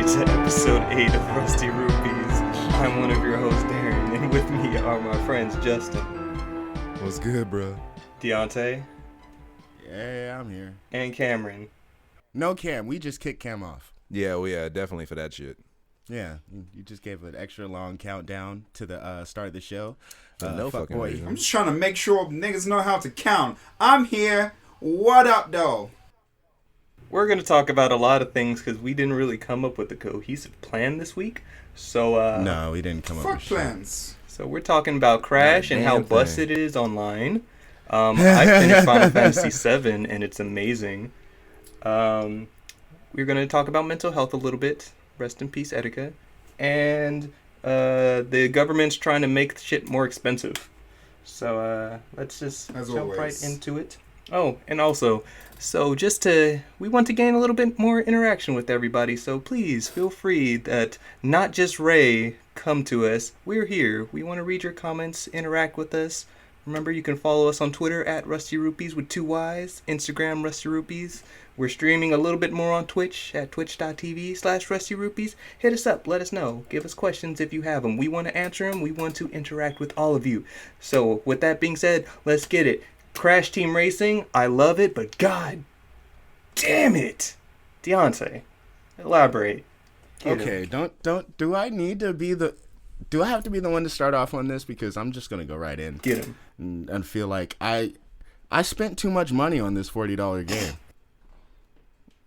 to episode 8 of Rusty Rupees. I'm one of your hosts, Darren, and with me are my friends Justin. What's good, bro? Deontay. Yeah, I'm here. And Cameron. No Cam, we just kicked Cam off. Yeah, well, yeah, definitely for that shit. Yeah, you just gave an extra long countdown to the start of the show. No fucking boy. reason. I'm just trying to make sure niggas know how to count. I'm here. What up, though? We're going to talk about a lot of things because we didn't really come up with a cohesive plan this week. So, no, we didn't come up Fuck with shit. plans. So we're talking about Crash and how Damn thing. busted it is online. I finished Final Fantasy VII and it's amazing. We're going to talk about mental health a little bit. Rest in peace, Etika. And the government's trying to make shit more expensive. So let's just As jump always. right into it. Oh, and also, we want to gain a little bit more interaction with everybody. So please feel free that not just Ray come to us. We're here. We want to read your comments, interact with us. Remember, you can follow us on Twitter at Rusty Rupees with 2 Ys, Instagram Rusty Rupees. We're streaming a little bit more on Twitch at twitch.tv/Rusty Rupees. Hit us up. Let us know. Give us questions if you have them. We want to answer them. We want to interact with all of you. So with that being said, let's get it. Crash Team Racing, I love it, but god damn it. Deontay, elaborate. Get Okay, him. do I need to be do I have to be the one to start off on this? Because I'm just going to go right in. Get him. And feel like I spent too much money on this $40 game.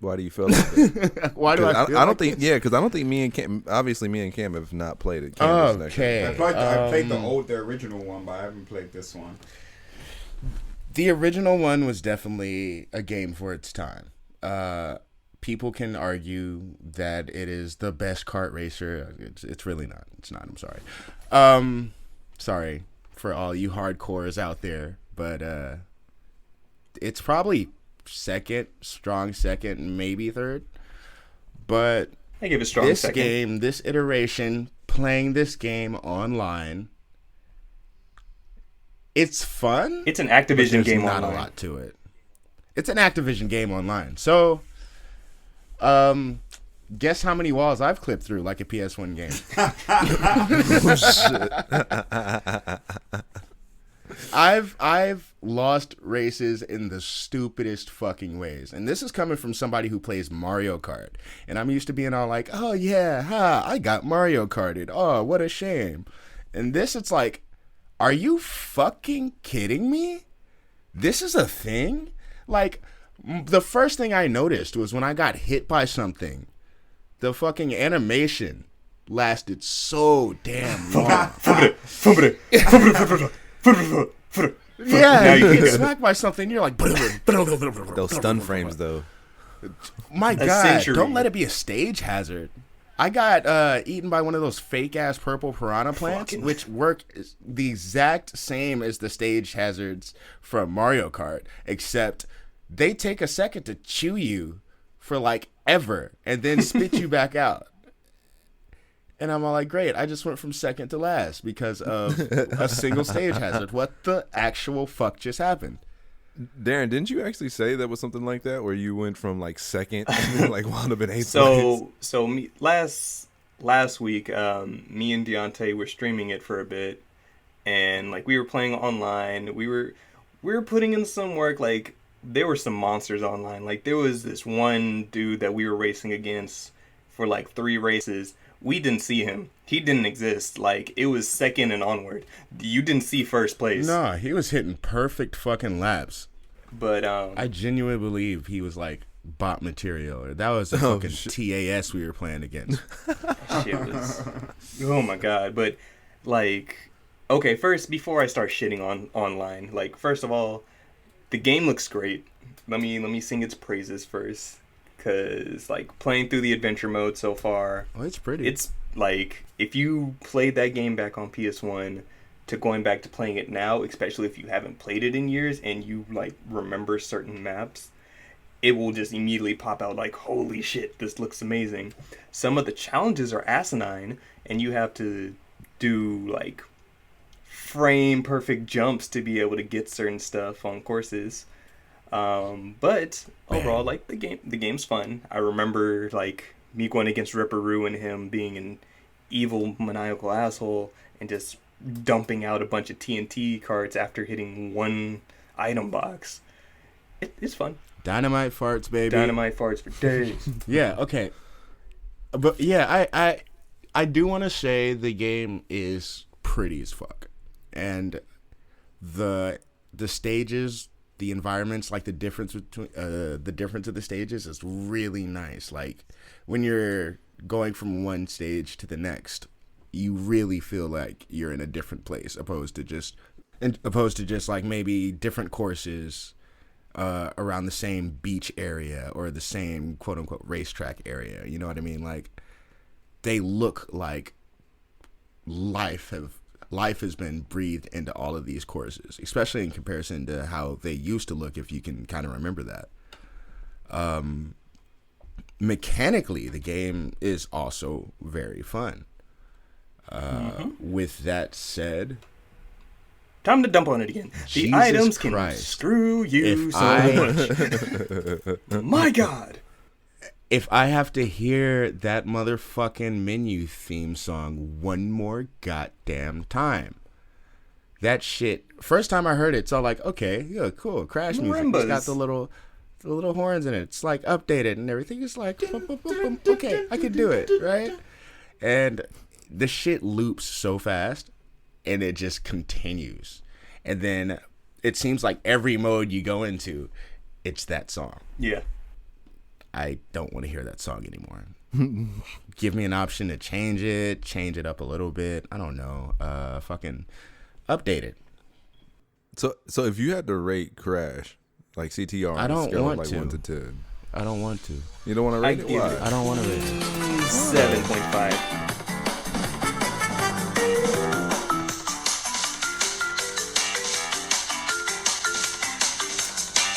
Why do you feel like that? Why do I feel I don't like think, this? yeah, because I don't think me and Cam, obviously me and Cam have not played it. Cam is Okay. I played the original one, but I haven't played this one. The original one was definitely a game for its time. People can argue that it is the best kart racer. It's really not. It's not. I'm sorry. Sorry for all you hardcores out there, but it's probably strong second, maybe third. But I give it a strong this second. game, this iteration, playing this game online, it's fun. It's an But Activision there's game not online. a lot to it. It's an Activision game online. So, guess how many walls I've clipped through like a PS1 game? I've lost races in the stupidest fucking ways. And this is coming from somebody who plays Mario Kart. And I'm used to being all like, oh yeah, I got Mario Karted. Oh, what a shame. And this, it's like, are you fucking kidding me? This is a thing? Like, the first thing I noticed was when I got hit by something, the fucking animation lasted so damn long. Yeah, you get smacked by something, you're like, Those stun frames, though. my A God, century. don't let it be a stage hazard. I got eaten by one of those fake-ass purple piranha plants, which work the exact same as the stage hazards from Mario Kart, except they take a second to chew you for, like, ever, and then spit you back out. And I'm all like, great, I just went from second to last because of a single stage hazard. What the actual fuck just happened? Darren, didn't you actually say that was something like that, where you went from like second and then like wound up in eighth place? So last week, me and Deontay were streaming it for a bit, and like we were playing online. We were putting in some work. Like there were some monsters online. Like there was this one dude that we were racing against for like 3 races. We didn't see him. He didn't exist. Like it was second and onward. You didn't see first place. Nah, he was hitting perfect fucking laps. But I genuinely believe he was like bot material. Or that was the fucking TAS we were playing against. shit was, oh my god. But like, okay, first before I start shitting on online, like first of all, the game looks great. Let me sing its praises first, cause like playing through the adventure mode so far, Oh, it's pretty. it's like if you played that game back on PS1 to going back to playing it now, especially if you haven't played it in years and you like remember certain maps, it will just immediately pop out like, holy shit, this looks amazing. Some of the challenges are asinine and you have to do like frame perfect jumps to be able to get certain stuff on courses. But overall, like the game's fun. I remember like me going against Ripperoo and him being an evil, maniacal asshole and just dumping out a bunch of TNT cards after hitting one item box. It's fun. Dynamite farts, baby. Dynamite farts for days. Yeah, okay. But yeah, I do want to say the game is pretty as fuck. And the stages, the environments, like the difference between the difference of the stages is really nice. Like when you're going from one stage to the next, you really feel like you're in a different place opposed to just like maybe different courses around the same beach area or the same quote unquote racetrack area. You know what I mean? Like they look like life has been breathed into all of these courses, especially in comparison to how they used to look, if you can kind of remember that. Mechanically, the game is also very fun. With that said, time to dump on it again. The Jesus items can Christ. screw you If so much. My God. If I have to hear that motherfucking menu theme song one more goddamn time, that shit. First time I heard it, it's all like, okay, yeah, cool, Crash music. It's got the little horns in it. It's like updated and everything. It's like, okay, I can do it, right? And the shit loops so fast, and it just continues. And then it seems like every mode you go into, it's that song. Yeah. I don't want to hear that song anymore. Give me an option to change it up a little bit. I don't know. Fucking update it. So if you had to rate Crash, like CTR, I on a don't scale want of like to. 1 to 10, I don't want to. you don't want to rate I'd it? give Why? it- I don't want to rate it. 7.5.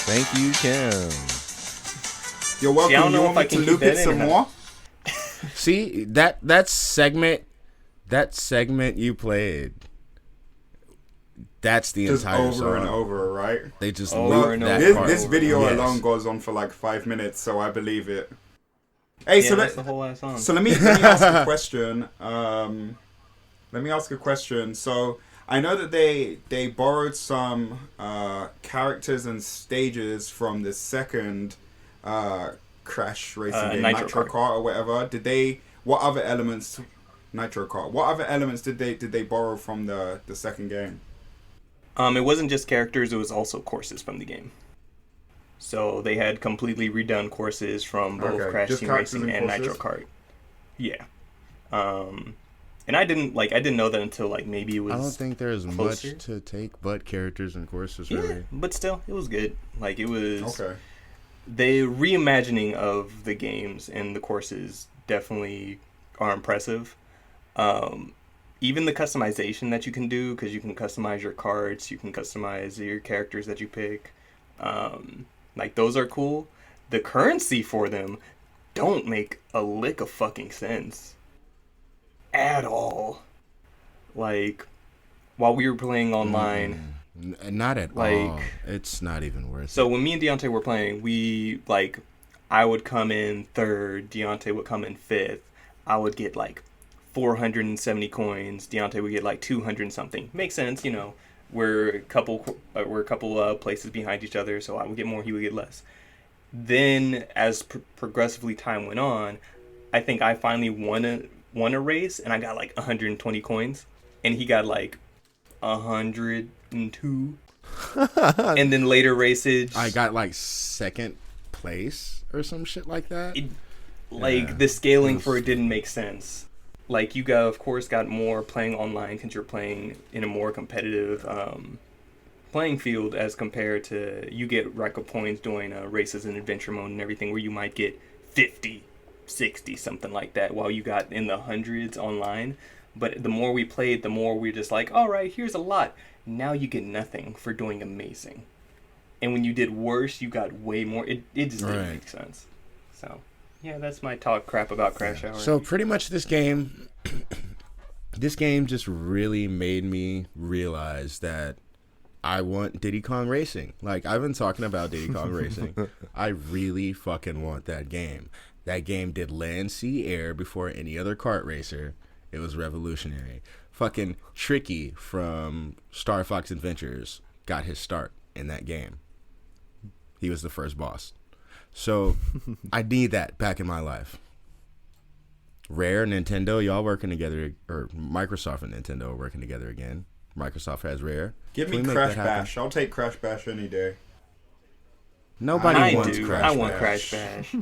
Thank you, Kim. You're welcome. See, I don't know You if want I me can to keep loop that it in some or not. more? See, that segment you played, that's the Just entire over song. and over, right? They just Over loop and that over. part. This video Yes. alone goes on for like 5 minutes, so I believe it. Hey, Yeah, so that's the let, whole last song. so let me ask a question. Let me ask a question. So I know that they borrowed some characters and stages from the second Crash racing game, Nitro Nitro Kart. Kart or whatever. Did they? What other elements? Nitro Kart. What other elements did they borrow from the second game? It wasn't just characters, it was also courses from the game. So they had completely redone courses from both Okay, Crash just Team characters Racing and and Nitro courses? Kart. Yeah. And I didn't know that until like maybe it was I don't think there's closer. much to take but characters and courses, Yeah, really. but still, it was good. Like it was Okay. the reimagining of the games and the courses definitely are impressive. Even the customization that you can do, because you can customize your cards, you can customize your characters that you pick. Like those are cool. The currency for them don't make a lick of fucking sense at all. Like while we were playing online. Not at Like- all. It's not even worth So it. when me and Deontay were playing, I would come in third, Deontay would come in fifth. I would get like 470 coins. Deontay would get like 200 and something. Makes sense, you know. We're a couple places behind each other, so I would get more, he would get less. Then as progressively time went on, I think I finally won a race, and I got like 120 coins, and he got like 102. And then later races, I got like second place or some shit like that. the scaling for it didn't make sense. Like you of course got more playing online because you're playing in a more competitive playing field as compared to you get record points doing races in adventure mode and everything where you might get 50, 60, something like that, while you got in the hundreds online. But the more we played, the more we're just like, all right, here's a lot. Now you get nothing for doing amazing. And when you did worse, you got way more. It just didn't Right. make sense. So, yeah, that's my talk crap about Crash Hour. So pretty much this game just really made me realize that I want Diddy Kong Racing. Like, I've been talking about Diddy Kong Racing. I really fucking want that game. That game did land, sea, air before any other kart racer. It was revolutionary. Fucking Tricky from Star Fox Adventures got his start in that game. He was the first boss. So I need that back in my life. Rare, Nintendo, y'all working together, or Microsoft and Nintendo are working together again. Microsoft has Rare. Give me Crash Bash. I'll take Crash Bash any day. Nobody wants Crash Bash. I want Crash Bash.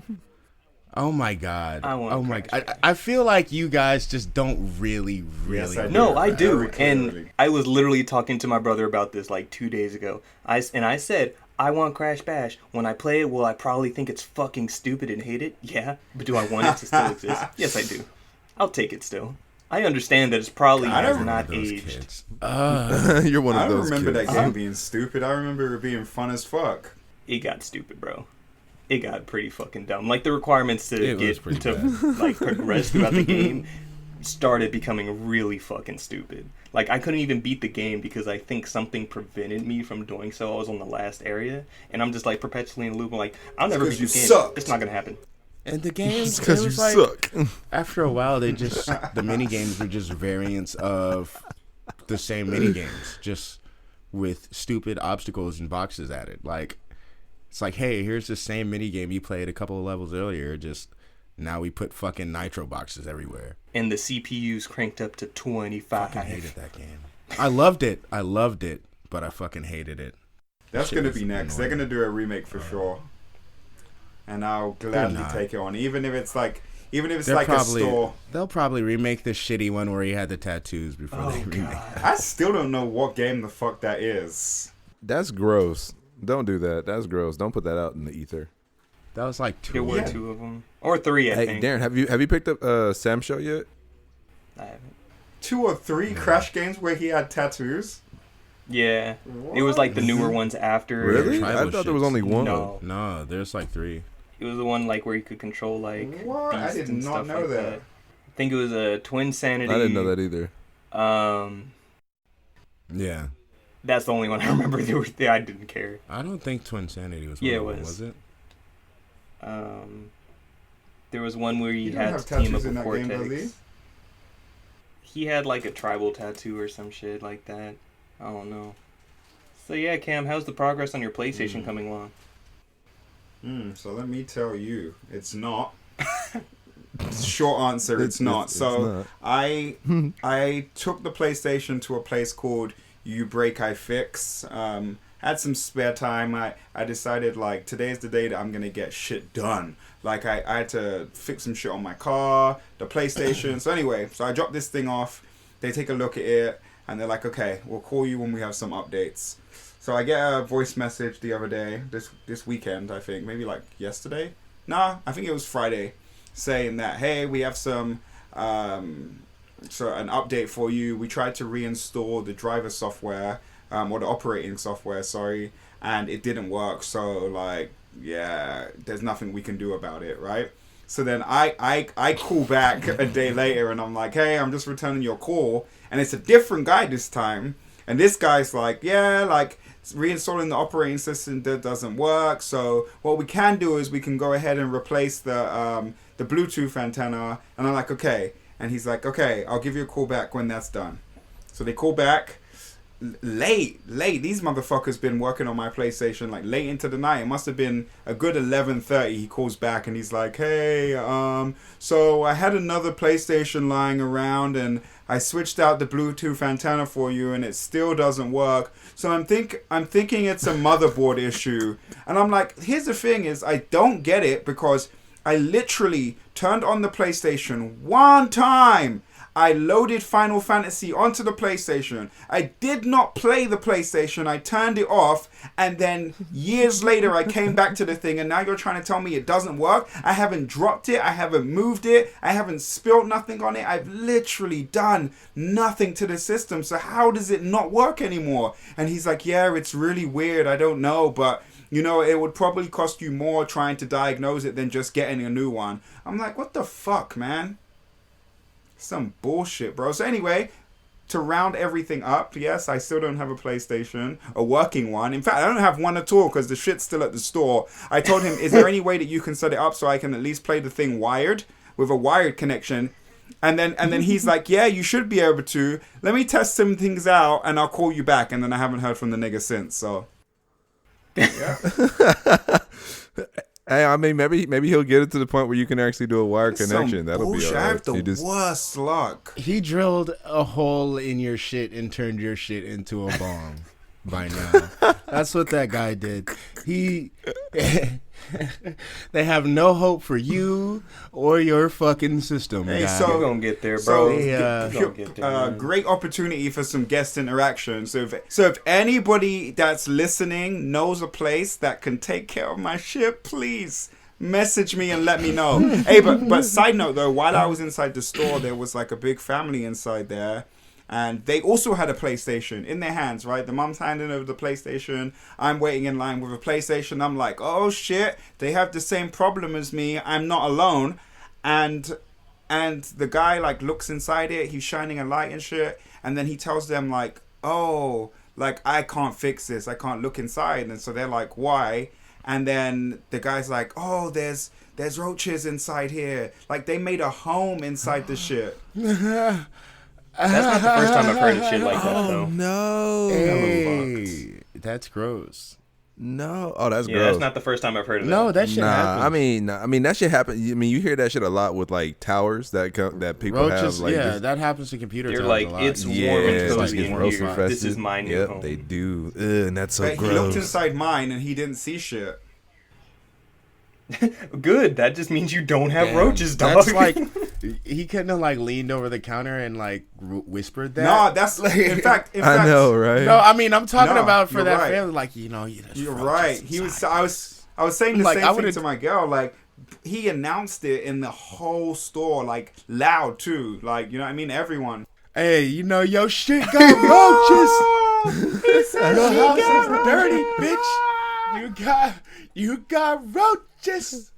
Oh my god. Oh my god. I feel like you guys just don't really Yes, I do. No, I do. Very clearly. And I was literally talking to my brother about this like 2 days ago. I said, I want Crash Bash. When I play it, will I probably think it's fucking stupid and hate it? Yeah. But do I want it to still exist? Yes, I do. I'll take it still. I understand that it's probably has not aged. You're one of those I don't remember kids. that game being stupid. I remember it being fun as fuck. It got stupid, bro. It got pretty fucking dumb. Like, the requirements to like progress throughout the game started becoming really fucking stupid. Like, I couldn't even beat the game because I think something prevented me from doing so. I was on the last area, and I'm just like perpetually in a loop. I'm like, I'll never beat this game. Sucked. It's not gonna happen. And the games, because you suck. After a while, the mini games were just variants of the same mini games, just with stupid obstacles and boxes added. Like, it's like, hey, here's the same mini game you played a couple of levels earlier. Just now we put fucking nitro boxes everywhere. And the CPU's cranked up to 25. I hated that game. I loved it, but I fucking hated it. That's gonna be next. They're gonna do a remake for sure. And I'll gladly take it on, even if it's like a store. They'll probably remake the shitty one where he had the tattoos before they remake that. I still don't know what game the fuck that is. That's gross. Don't do that. That's gross. Don't put that out in the ether. That was like 2. There were 2 of them, or 3, I Hey, think. Darren, have you picked up Sam Show yet? I haven't. 2 or 3 Crash games where he had tattoos. Yeah, it was like the newer ones after. Really? I thought there was only one. No, there's like 3. It was the one like where you could control like What? I beasts did and not stuff know like that. I think it was a Twin Sanity. I didn't know that either. Yeah. That's the only one I remember. I didn't care. I don't think Twin Sanity was one Yeah, of it them, was. was it? There was one where you He don't had have to team tattoos up in with that game, does Cortex. He had like a tribal tattoo or some shit like that. I don't know. So yeah, Cam, how's the progress on your PlayStation coming along? So let me tell you, it's not. Short answer, it's not. It's So not. I took the PlayStation to a place called You Break I Fix. Had some spare time. I decided like today's the day that I'm gonna get shit done. Like I had to fix some shit on my car, the PlayStation. So anyway, so I dropped this thing off. They take a look at it and they're like, okay, we'll call you when we have some updates. So I get a voice message the other day, this weekend, I think, maybe like yesterday. Nah, I think it was Friday, saying that, hey, we have some, an update for you. We tried to reinstall the driver software, or the operating software, sorry, and it didn't work. So like, yeah, there's nothing we can do about it, right? So then I call back a day later and I'm like, hey, I'm just returning your call. And it's a different guy this time. And this guy's like, yeah, like, reinstalling the operating system that doesn't work. So what we can do is we can go ahead and replace the Bluetooth antenna. And I'm like, okay. And he's like, okay, I'll give you a call back when that's done. So they call back late. These motherfuckers been working on my PlayStation like late into the night. It must have been a good 11:30. He calls back and he's like, hey, so I had another PlayStation lying around and I switched out the Bluetooth antenna for you and it still doesn't work. So I'm thinking it's a motherboard issue. And I'm like, here's the thing is I don't get it because I literally turned on the PlayStation one time. I loaded Final Fantasy onto the PlayStation. I did not play the PlayStation. I turned it off. And then years later, I came back to the thing. And now you're trying to tell me it doesn't work? I haven't dropped it. I haven't moved it. I haven't spilled nothing on it. I've literally done nothing to the system. So how does it not work anymore? And he's like, yeah, it's really weird. I don't know. But, you know, it would probably cost you more trying to diagnose it than just getting a new one. I'm like, what the fuck, man? Some bullshit, bro. So anyway, to round everything up, yes, I still don't have a PlayStation, a working one. In fact, I don't have one at all because the shit's still at the store. I told him, is there any way that you can set it up so I can at least play the thing wired, with a wired connection? And then he's like, yeah, you should be able to. Let me test some things out and I'll call you back. And then I haven't heard from the nigga since, so. Yeah. Hey, I mean, maybe he'll get it to the point where you can actually do a wired connection. That'll bullshit. be all right. I have the worst luck. He drilled a hole in your shit and turned your shit into a bomb by now. That's what that guy did. They have no hope for you or your fucking system. Hey, guy. so we're gonna get there, bro. Great opportunity for some guest interaction. So if anybody that's listening knows a place that can take care of my shit, please message me and let me know. Hey, but side note though, while I was inside the store, there was like a big family inside there. And they also had a PlayStation in their hands, right? The mom's handing over the PlayStation. I'm waiting in line with a PlayStation. I'm like, oh shit, they have the same problem as me. I'm not alone. And the guy like looks inside it. He's shining a light and shit. And then he tells them like, oh, like I can't fix this. I can't look inside. And so they're like, why? And then the guy's like, oh, there's roaches inside here. Like they made a home inside the shit. That's not the first time I've heard of shit like that, though. No. Hey, that's gross. No. Oh, that's Yeah, gross. that's not the first time I've heard of that. No, that shit happens. I mean that shit happen. I mean, you hear that shit a lot with like towers that people roaches, have. Like, yeah, that happens to computer They're towers like, a lot. it's warm yeah, and like cozy in roach here. infested. This is my new home. Yep, they do. Ugh, and that's so But gross. he looked inside mine and he didn't see shit. Good. That just means you don't have Damn, roaches, dog. That's like he couldn't have like leaned over the counter and like whispered that. No, that's in fact. I know, right? No, I mean I'm talking No, about for you're that right. family. Like there's You're roaches right. He was. inside. I was saying the Like, I same thing would've- to my girl. Like he announced it in the whole store, like loud too. Like you know what I mean? Everyone. Hey, your shit got roaches. Your house is dirty, bitch. You got roaches.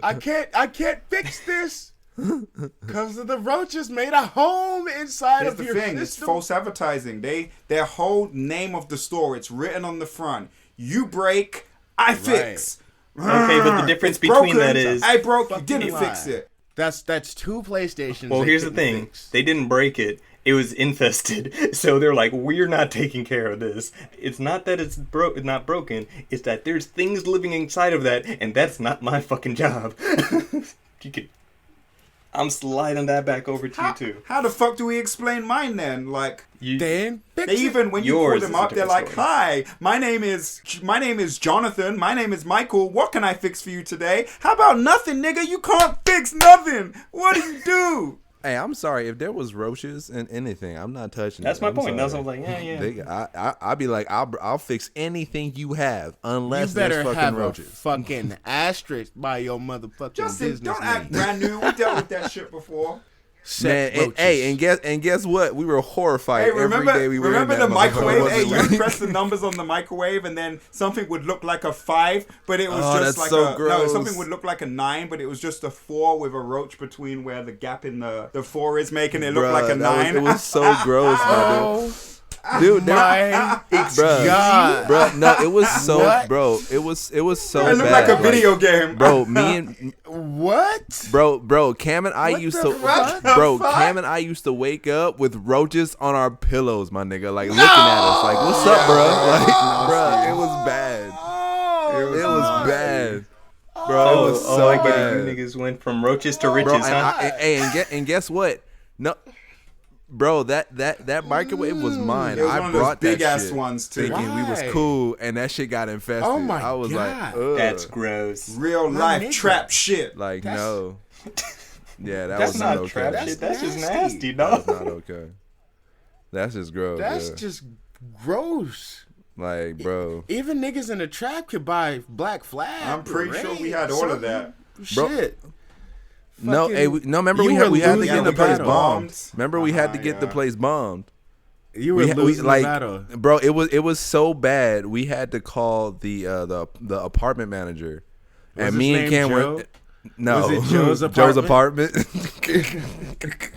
I can't fix this because of the roaches made a home inside Here's of the your thing: it's system. false advertising. Their whole name of the store. It's written on the front. You break, I fix. Okay, but the difference It's between broken, that is... I broke. You Fucking didn't lie. fix it. That's two PlayStations. Well, they here's the couldn't thing. fix. They didn't break it. It was infested. So they're like, we're not taking care of this. It's not that it's not broken. It's that there's things living inside of that, and that's not my fucking job. You could... I'm sliding that back over to you, too. How the fuck do we explain mine then? Like... Then fix They it. even when you Yours call them is a up, they're different like, story. "Hi, my name is Jonathan. My name is Michael. What can I fix for you today? How about nothing, nigga? You can't fix nothing. What do you do?" Hey, I'm sorry if there was roaches in anything. I'm not touching. That's it. my I'm point. sorry. That's what I was like, yeah. I'll be like, I'll fix anything you have unless You better there's have fucking roaches. a fucking asterisk by your motherfucking Justin, business don't act name. brand new. We dealt with that shit before. Man, and guess what? We were horrified Hey, remember, every day we were remember in that the microwave? motherfucker. Hey, you Wasn't would it? press the numbers on the microwave, and then something would look like a 5, but it was Oh, just that's like so no. gross. Something would look like a 9, but it was just a 4 with a roach between where the gap in the 4 is, making it look Bruh, like a that 9. it was so gross, my dude. Dude, My bruh, God. bruh, no, it was so, What? bro. It was so It looked bad. like a video game, Bro, me and What? bro, Cam and I What used the to, fuck? bro, fuck? Cam and I used to wake up with roaches on our pillows, my nigga, like looking at us, like, "What's up, bro?" Like, bro, it was bad. It was bad, bro. It was so I get bad. it. You niggas went from roaches to riches, Bro, and, huh? and guess what? No, bro, that microwave was mine. It was I one of those brought that big ass shit ones too. thinking we was Why? cool, and that shit got infested. Oh my I was God. like, ugh. That's gross. Real My life nigga. trap shit. Like, That's- no. Yeah, that That's was not not okay. trap shit. That's just nasty. nasty, That's dog. not okay. That's just gross. That's yeah. just gross. Like, bro. Even niggas in the trap could buy Black Flag. I'm pretty sure we parade, had all of something. that. Bro, Shit. No, Fucking- hey, remember you we had were to losing get the the place battle. bombed. Remember we had to get the Yeah. place bombed. You were losing like, the battle. bro, it was so bad. We had to call the apartment manager, Was and his me and name Cam Joe? were no Was it Joe's Joe's apartment? apartment.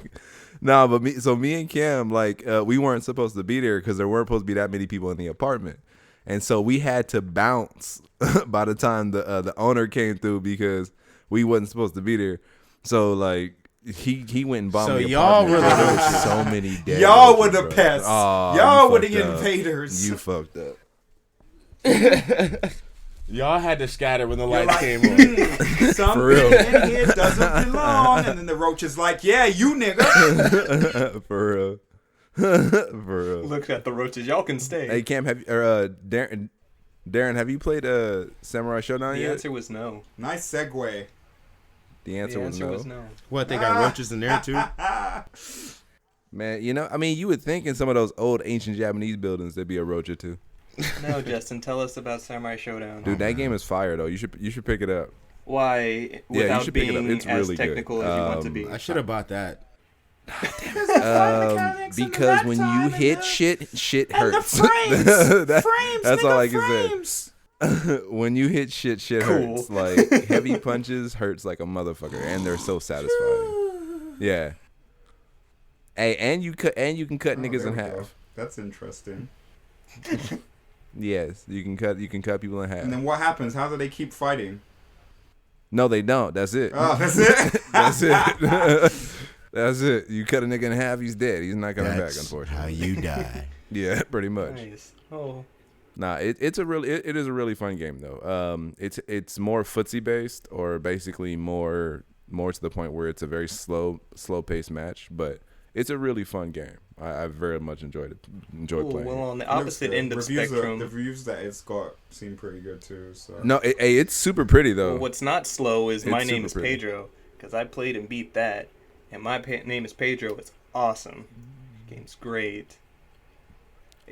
Nah, but me and Cam, like, we weren't supposed to be there because there weren't supposed to be that many people in the apartment, and so we had to bounce by the time the owner came through because we wasn't supposed to be there. So like he went and bombed So the y'all apartment. were the There was roaches. so many dead. Y'all roaches, were the bro. pests. Aw, Y'all you were the fucked up. invaders. You fucked up. Y'all had to scatter when the You're lights like, came on. something real. in here doesn't belong. And then the roach is like, yeah, you nigga. For real. For real. Look at the roaches. Y'all can stay. Hey Cam, have you, Darren, have you played Samurai Showdown The yet? answer was no. Nice segue. The answer, was no. What, they got roaches in there too? Man, you know, I mean, you would think in some of those old ancient Japanese buildings there'd be a roach or two. No, Justin, tell us about Samurai Showdown. Dude, that game is fire though. You should pick it up. Why, you without should pick it up. being It's as really good. technical as you want to be? I should have bought that. Because when you hit shit hurts. frames, That's all I can say. When you hit shit Cool. hurts. Like heavy punches hurts like a motherfucker, and they're so satisfying. Yeah. Hey, and you can cut niggas there in we go. half. That's interesting. Yes, you can cut people in half. And then what happens? How do they keep fighting? No, they don't. That's it. Oh, that's it? That's it. That's it. You cut a nigga in half, he's dead. He's not coming back, That's unfortunately. how you die. Yeah, pretty much. Nice. Oh, Nah, it is a really fun game though. It's more footsie based, or basically more to the point where it's a very slow paced match, but it's a really fun game. I very much enjoyed cool. playing. Well, It. on the opposite end of spectrum, The reviews that it's got seem pretty good too. So. No, it's super pretty though. well, what's not slow is It's My Name super is pretty. Pedro, because I played and beat that, and My Name is Pedro. It's awesome. Game's great.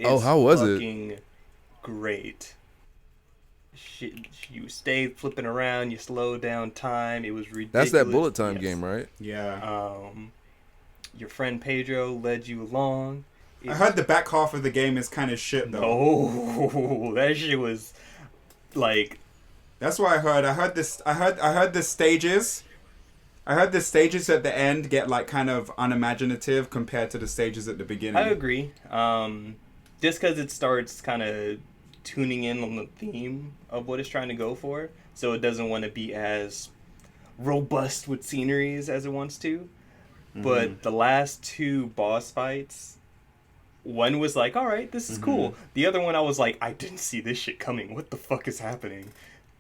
Oh, how was it? fucking great. You stayed flipping around. You slowed down time. It was ridiculous. That's that bullet time Yes. game, right? Yeah. Your friend Pedro led you along. I heard the back half of the game is kind of shit though. Oh, that shit was like That's what I heard. I heard the stages. I heard the stages at the end get like kind of unimaginative compared to the stages at the beginning. I agree. Just because it starts kind of tuning in on the theme of what it's trying to go for, so it doesn't want to be as robust with sceneries as it wants to. But the last two boss fights, one was like, all right, this is cool. The other one, I was like, I didn't see this shit coming. What the fuck is happening?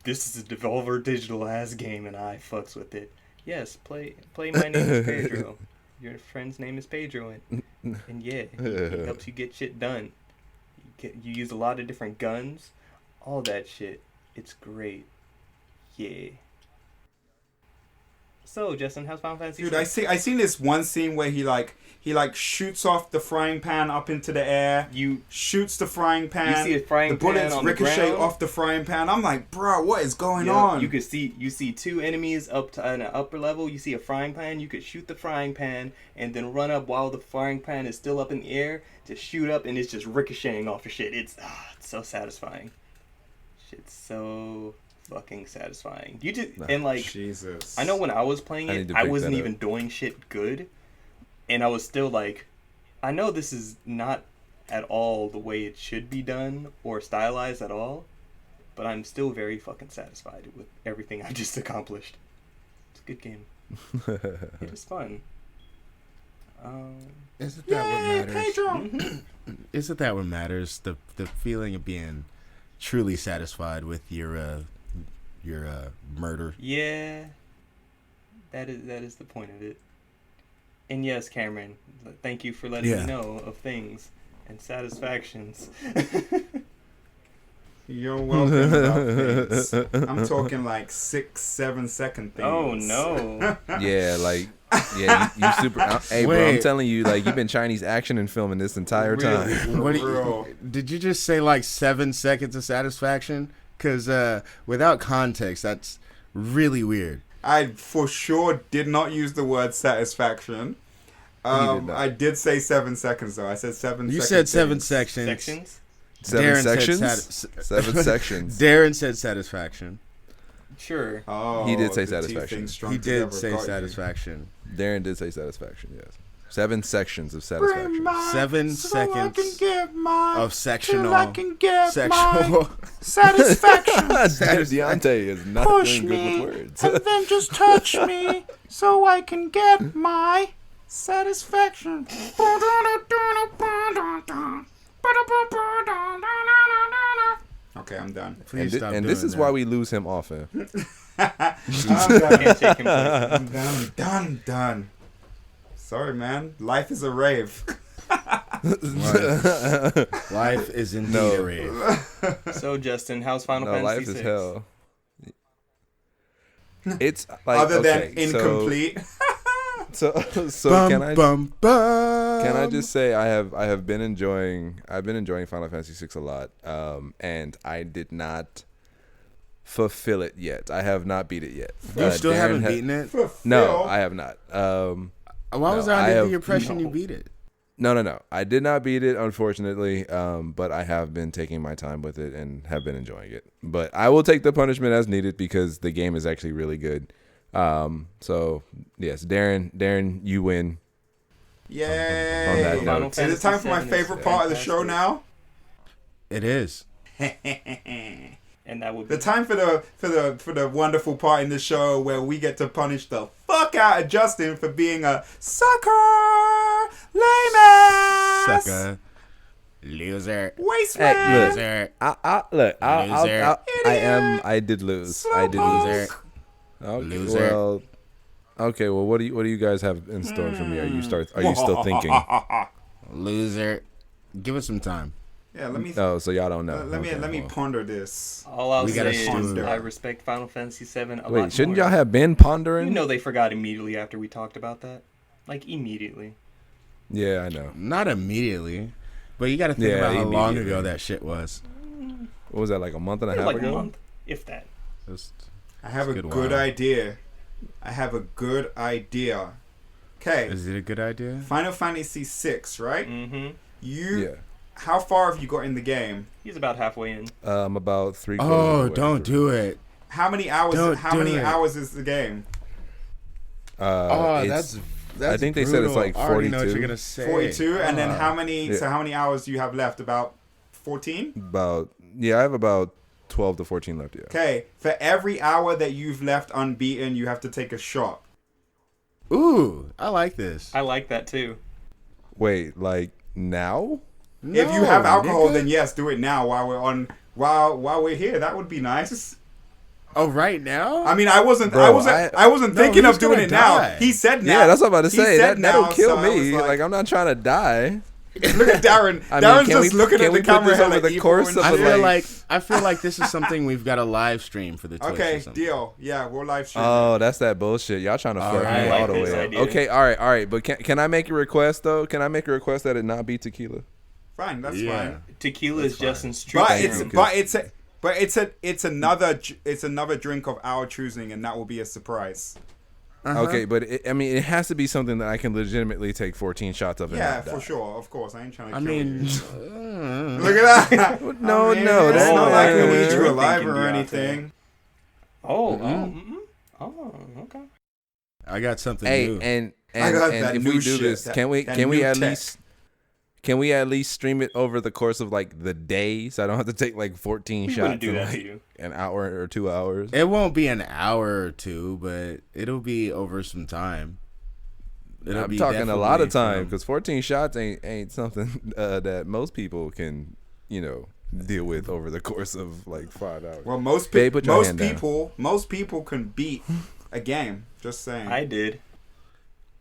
This is a Devolver Digital ass game, and I fucks with it. Yes, play My Name is Pedro. Your friend's name is Pedro, and yeah, it helps you get shit done. You use a lot of different guns, all that shit. It's great. Yeah. So, Justin, how's Final Fantasy? Dude, I seen this one scene where he shoots off the frying pan up into the air. You shoots the frying pan. You see a frying the bullets pan on the ricochet ground? off the frying pan. I'm like, bro, what is going on? You see two enemies up to an upper level. You see a frying pan. You could shoot the frying pan and then run up while the frying pan is still up in the air. Just shoot up and it's just ricocheting off your shit. It's so satisfying. Shit's so fucking satisfying. You just and like Jesus. I know when I was playing I need it, to I pick wasn't that even up. doing shit good, and I was still like, I know this is not at all the way it should be done or stylized at all, but I'm still very fucking satisfied with everything I just accomplished. It's a good game. It is fun. Isn't that what matters? Pedro. Isn't that what matters? The feeling of being truly satisfied with your murder. Yeah, that is the point of it. And yes, Cameron, thank you for letting me know of things and satisfactions. You're welcome about things. I'm talking like 6-7 second things. Oh no. Yeah, like, yeah, you super. Hey, bro, I'm Wait. telling you, like, you've been Chinese action and filming this entire time. What do Bro. did you just say like 7 seconds of satisfaction? Because without context, that's really weird. I for sure did not use the word satisfaction. did not. I did say 7 seconds though. I said 7 You seconds. said 7 sections. Sections? 7 Darren said sections? 7 sections. Darren said satisfaction. Sure. Oh, He did say the two satisfaction. things strung He did together say got you. satisfaction. Darren did say satisfaction, yes. 7 sections of satisfaction. 7 so I seconds can get my of sectional. till I can get Sexual. my satisfaction. Deontay is not Push doing good me with words. and then just touch me so I can get my satisfaction. Okay, I'm done. Please stop And doing this is that. why we lose him often. I'm done. Can't take him place. I'm done. Sorry, man. Life is a rave. Life is indeed No. a rave. So Justin, how's Final No, Fantasy life is 6? hell. It's like Other than okay, incomplete. So Bum, can I bum, bum. can I just say I've been enjoying Final Fantasy 6 a lot, and I did not fulfill it yet. I have not beat it yet. You still Darren haven't beaten it? No, I have not. Why was no, I I under have- the impression you beat it? No. I did not beat it, unfortunately. But I have been taking my time with it and have been enjoying it. But I will take the punishment as needed because the game is actually really good. So yes, Darren, you win. Yay! On that Final note. Is it time for my Fantasy favorite VII part of is the show now? It is. And that would The be time for the wonderful part in the show where we get to punish the fuck out of Justin for being a sucker, lame ass, Sucker. Loser. waste Hey, man. look. Loser. I did lose. Loser. Okay, Loser. well, okay. Well, what do you guys have in store for me? Are you still thinking? Loser. Give us some time. Yeah, let me Oh, so y'all don't know. let me Okay, let me well. ponder this. all I'll We gotta say stew is it. I respect Final Fantasy VII a lot Wait, shouldn't more. y'all have been pondering? You know they forgot immediately after we talked about that. Like immediately. Yeah, I know. Not immediately. But you got to think Yeah, about how long immediately. ago that shit was. What was that, like a month and a It was half like a ago? month, if that. Just, I have a Good good while. idea. I have a good idea. Okay, is it a good idea? Final Fantasy VI, right? Mm-hmm. You, Yeah. how far have you got in the game? He's about halfway in. I'm about 3/4 Oh, of the way don't through. do it. How many hours? Don't How do many it. hours is the game? Oh, It's- that's I think they said it's brutal. like I already know what 42. you're gonna say. 42, and then Ah. how many? Yeah. So how many hours do you have left? About 14. I have about 12 to 14 left. Yeah. Okay, for every hour that you've left unbeaten, you have to take a shot. Ooh, I like this. I like that too. Wait, like now? If you have No, alcohol, nigga. then yes, do it now while we're on. While we're here, that would be nice. Oh, right now? I mean, I wasn't Bro, I wasn't No, thinking he's of doing gonna it now. die. He said now. Yeah, that's what I'm about to He say. said That'll now, kill so I was me. Like, I'm not trying to die. look at Darren. I mean, Darren's can just we- looking can at we the put camera this hella over the evil course and of I but, shit. feel like- I feel like this is something we've got to live stream for the Twitch or Okay, something. deal. Yeah, we'll live stream. Oh, that's that bullshit. Y'all trying to fuck right. me I all like the this way up. idea. Okay, all right. But can I make a request though? Can I make a request that it not be tequila? Fine, that's Yeah. fine. Tequila is fine. Justin's street But jam. it's another drink of our choosing, and that will be a surprise. Uh-huh. Okay, but it has to be something that I can legitimately take 14 shots of. And Yeah, not die. for sure. Of course, I ain't trying to. I kill mean, you. Look at that. No, I mean, no, it's that's not not like what we I need you was alive thinking, or Deontay. anything. Okay. I got something Hey, new. and I got and that if new we do shit, this, that- can we that can we new at tech. least stream it over the course of like the day, so I don't have to take like 14 We shots wouldn't do in that like to you. an hour or 2 hours. It won't be an hour or two, but it'll be over some time. It'll I'm be talking a lot of definitely time from- because 14 shots ain't something that most people can deal with over the course of like 5 hours. Well, most Babe, put your hand down. people can beat a game. Just saying. I did.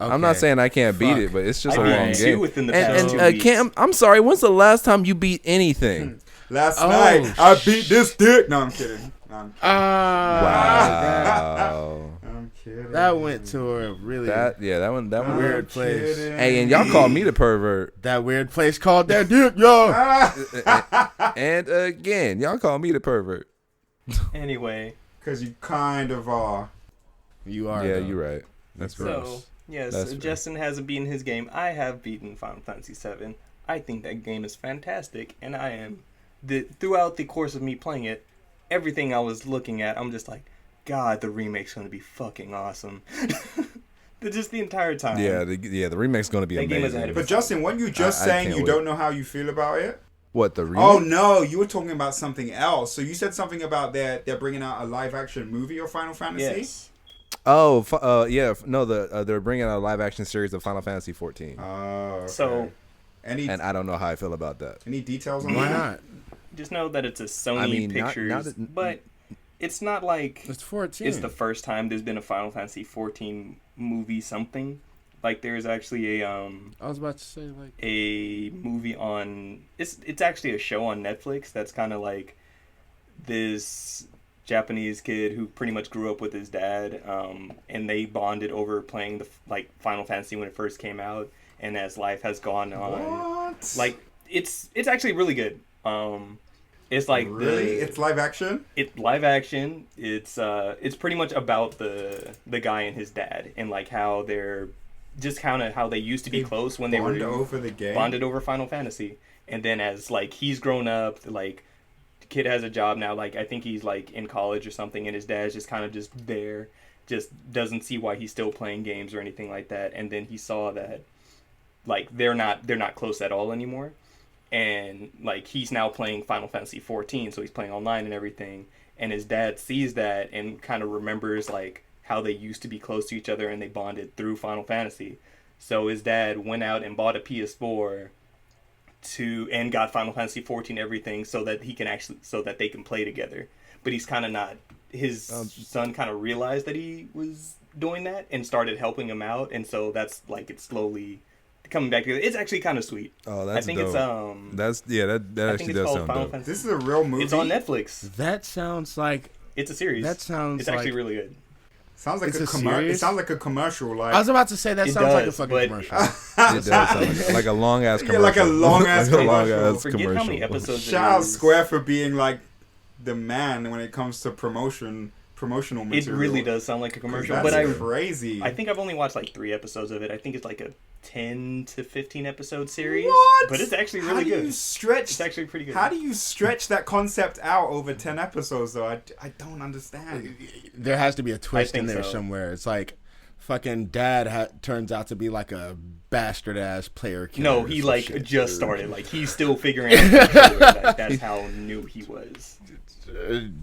I'm not Okay. saying I can't beat Fuck. it, but it's just I a beat long two game. within the and past and 2 weeks. Cam, I'm sorry. When's the last time you beat anything? Last Oh, night I beat this dick. No, I'm kidding. No, I'm Wow. I'm kidding. That went to a really that one I'm weird place. kidding. Hey, and y'all call me the pervert. that weird place called their dick, yo. And again, y'all call me the pervert. Anyway, Because you kind of are. You are. Yeah, though. you're right. That's so gross. yes, That's fair. Justin hasn't beaten his game. I have beaten Final Fantasy VII. I think that game is fantastic, and I am throughout the course of me playing it, everything I was looking at, I'm just like, God, the remake's gonna be fucking awesome. Just the entire time. The remake's gonna be That game is amazing. ahead of But Justin, weren't you just I saying can't you wait. don't know how you feel about it? What, the remake? Oh no, you were talking about something else. So you said something about they're bringing out a live action movie of Final Fantasy. Yes. Oh, no, they're bringing out a live action series of Final Fantasy 14, Oh, okay. So any and I don't know how I feel about that. any details on Why that? not? just know that it's a Sony I mean, not- Pictures, but it's not like It's 14. it's the first time there's been a Final Fantasy 14 movie something. Like there's actually I was about to say like a movie on it's actually a show on Netflix that's kind of like this Japanese kid who pretty much grew up with his dad, and they bonded over playing the like Final Fantasy when it first came out, and as life has gone on, What? like it's actually really good. It's like Really? It's live action? It live action. It's pretty much about the guy and his dad and like how they're just kind of how they used to be close when they were Bond over the game. bonded over Final Fantasy, and then as like he's grown up, like the kid has a job now, like I think he's like in college or something, and his dad's just kind of just there, just doesn't see why he's still playing games or anything like that, and then he saw that like they're not close at all anymore, and like he's now playing Final Fantasy 14, so he's playing online and everything, and his dad sees that and kind of remembers like how they used to be close to each other and they bonded through Final Fantasy. So his dad went out and bought a PS4 and got Final Fantasy 14 everything so that they can play together. But he's kind of not. His son kind of realized that he was doing that and started helping him out, and so that's like it's slowly coming back together. It's actually kind of sweet. Oh, that's I think dope. it's that I actually think it's does called sound Final dope. Fantasy. This is a real movie. It's on Netflix. that sounds like It's a series. That sounds It's actually like- really good. Sounds like It's a a commercial. It series? sounds like a commercial. Like I was about to say that It sounds like a does, fucking but- commercial. It does sound like a long ass Yeah, commercial. like a long-ass Like a long commercial. ass Forget how many commercial. episodes shout it out is. Square for being like the man when it comes to promotional It material. really does sound like a commercial, That's but crazy. I think I've only watched like 3 episodes of it. I think it's like a 10 to 15 episode series. What? But it's actually How really do you good. stretch? It's actually pretty good. How do you stretch that concept out over 10 episodes though? I don't understand. There has to be a twist in think there so. somewhere. It's like fucking dad turns out to be like a bastard ass player killer. No, or he some like shit. just started. Like he's still figuring out the controller. Like, that's how new he was.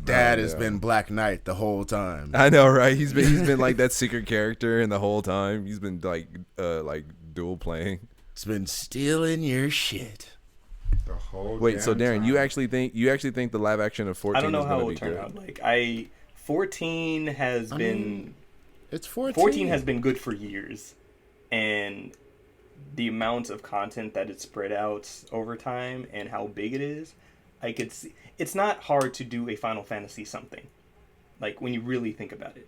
Dad Oh, has yeah. been Black Knight the whole time. I know, right? He's been like that secret character, and the whole time he's been like dual playing. It's been stealing your shit. The whole Wait, so damn Darren, time. you actually think the live action of 14 I don't know is how going it to will be turn good? out. Like 14 has been It's 14. 14 has been good for years, and the amount of content that it's spread out over time and how big it is, I could see it's not hard to do a Final Fantasy something. Like when you really think about it.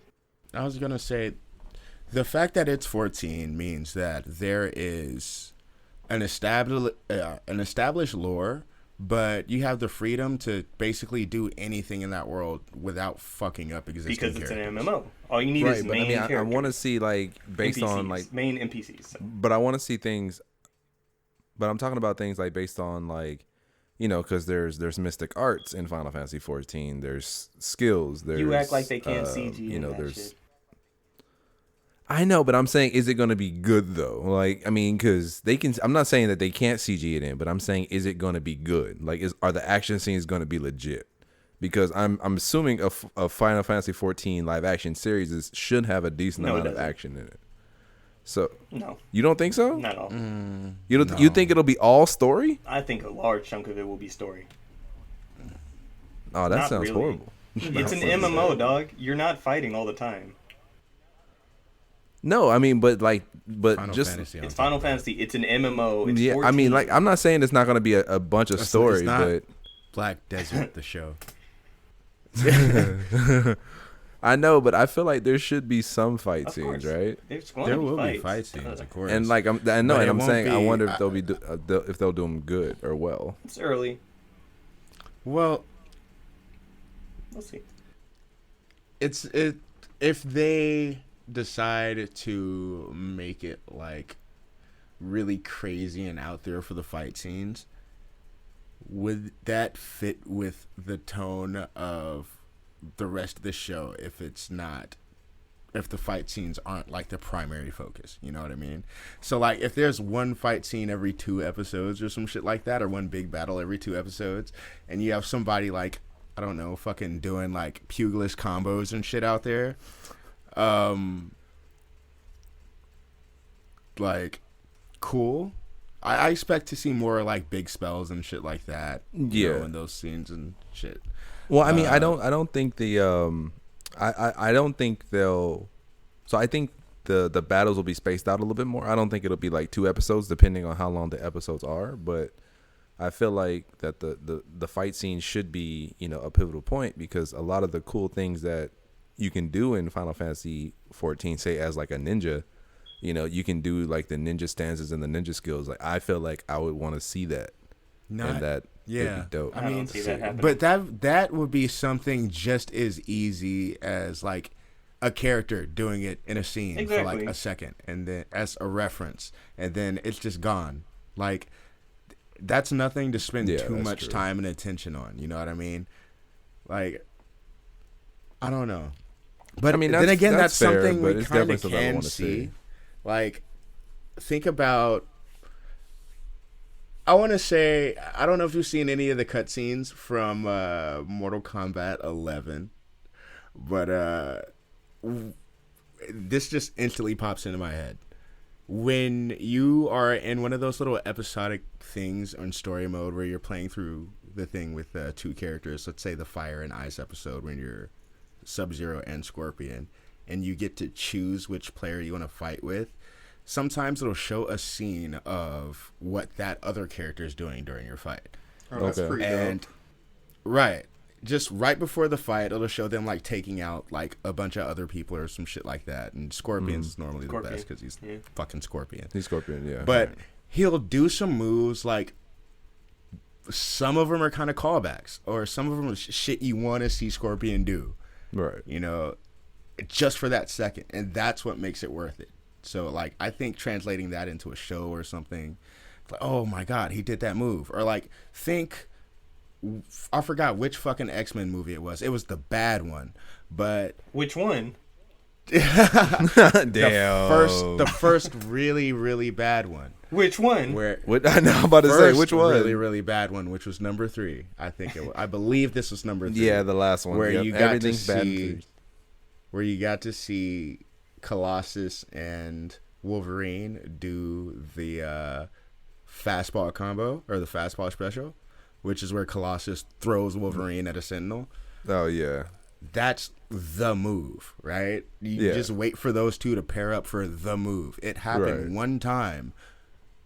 I was gonna say, the fact that it's 14 means that there is an established lore, but you have the freedom to basically do anything in that world without fucking up existing Because it's characters. an MMO. All you need is Right, but I main mean, I characters. want to see like based on NPCs, like, main NPCs. So. but I want to see things. But I'm talking about things like based on like, because there's mystic arts in Final Fantasy 14. There's skills. There's You act like they can't CG in that there's. shit. I know, but I'm saying, is it going to be good though? Like, I mean, because they can. I'm not saying that they can't CG it in, but I'm saying, is it going to be good? Like, are the action scenes going to be legit? Because I'm assuming a Final Fantasy 14 live action series should have a decent No, it amount of doesn't. action in it. So No, you don't think so? not at all. You think it'll be all story? I think a large chunk of it will be story. Oh, that Not sounds really. horrible. It's an MMO, dog. You're not fighting all the time. No, I mean, but Final just Fantasy on It's top Final of that. Fantasy. It's an MMO. It's yeah. 14. I mean, like, I'm not saying it's not going to be a bunch of It's story, not but Black Desert, the show. I know, but I feel like there should be some fight Of scenes, course. right? There's going There to be will fights. be fight scenes, of course. And like I know, But and it I'm won't saying I be- wonder if if they'll do them good or well. It's early. well, We'll see. if they decide to make it like really crazy and out there for the fight scenes, would that fit with the tone of the rest of the show if it's not if the fight scenes aren't like the primary focus. You know what I mean? So like if there's one fight scene every 2 episodes or some shit like that, or one big battle every 2 episodes, and you have somebody like, I don't know, fucking doing like pugilist combos and shit out there, like, cool. I expect to see more like big spells and shit like that. You know, in those scenes and shit. Well, I mean, I don't think the I don't think they'll. So I think the battles will be spaced out a little bit more. I don't think it'll be like 2 episodes, depending on how long the episodes are. But I feel like that the fight scene should be, you know, a pivotal point, because a lot of the cool things that you can do in Final Fantasy 14, say as like a ninja, you know, you can do like the ninja stances and the ninja skills. Like I feel like I would want to see that. And that would be dope. I mean, don't see that happening. but that would be something just as easy as like a character doing it in a scene for like a second, and then as a reference, and then it's just gone. Like that's nothing to spend too much time and attention on. You know what I mean? Like, I don't know. But I mean, then again, that's fair, something we kind of can see. Like, think about. I want to say, I don't know if you've seen any of the cutscenes from Mortal Kombat 11, but this just instantly pops into my head. When you are in one of those little episodic things on story mode where you're playing through the thing with 2 characters, let's say the Fire and Ice episode when you're Sub-Zero and Scorpion, and you get to choose which player you want to fight with, sometimes it'll show a scene of what that other character is doing during your fight. Oh, that's pretty dope. Right. Just right before the fight, it'll show them like taking out like a bunch of other people or some shit like that. And Scorpion's normally the best because he's fucking Scorpion. He's Scorpion, yeah. But he'll do some moves like some of them are kind of callbacks, or some of them are shit you want to see Scorpion do. Right. You know, just for that second. And that's what makes it worth it. So like I think translating that into a show or something, like, oh my God, he did that move. Or like think, I forgot which fucking X-Men movie it was. It was the bad one, but which one? Damn. The first really, really bad one. Which one? I'm about to say which one. Really, really bad one, which was number 3. I think I believe this was number 3. Yeah, the last one. Where you got to see, where you got to see Colossus and Wolverine do the fastball combo, or the fastball special, which is where Colossus throws Wolverine at a Sentinel. Oh yeah, that's the move, right? You just wait for those two to pair up for the move. It happened one time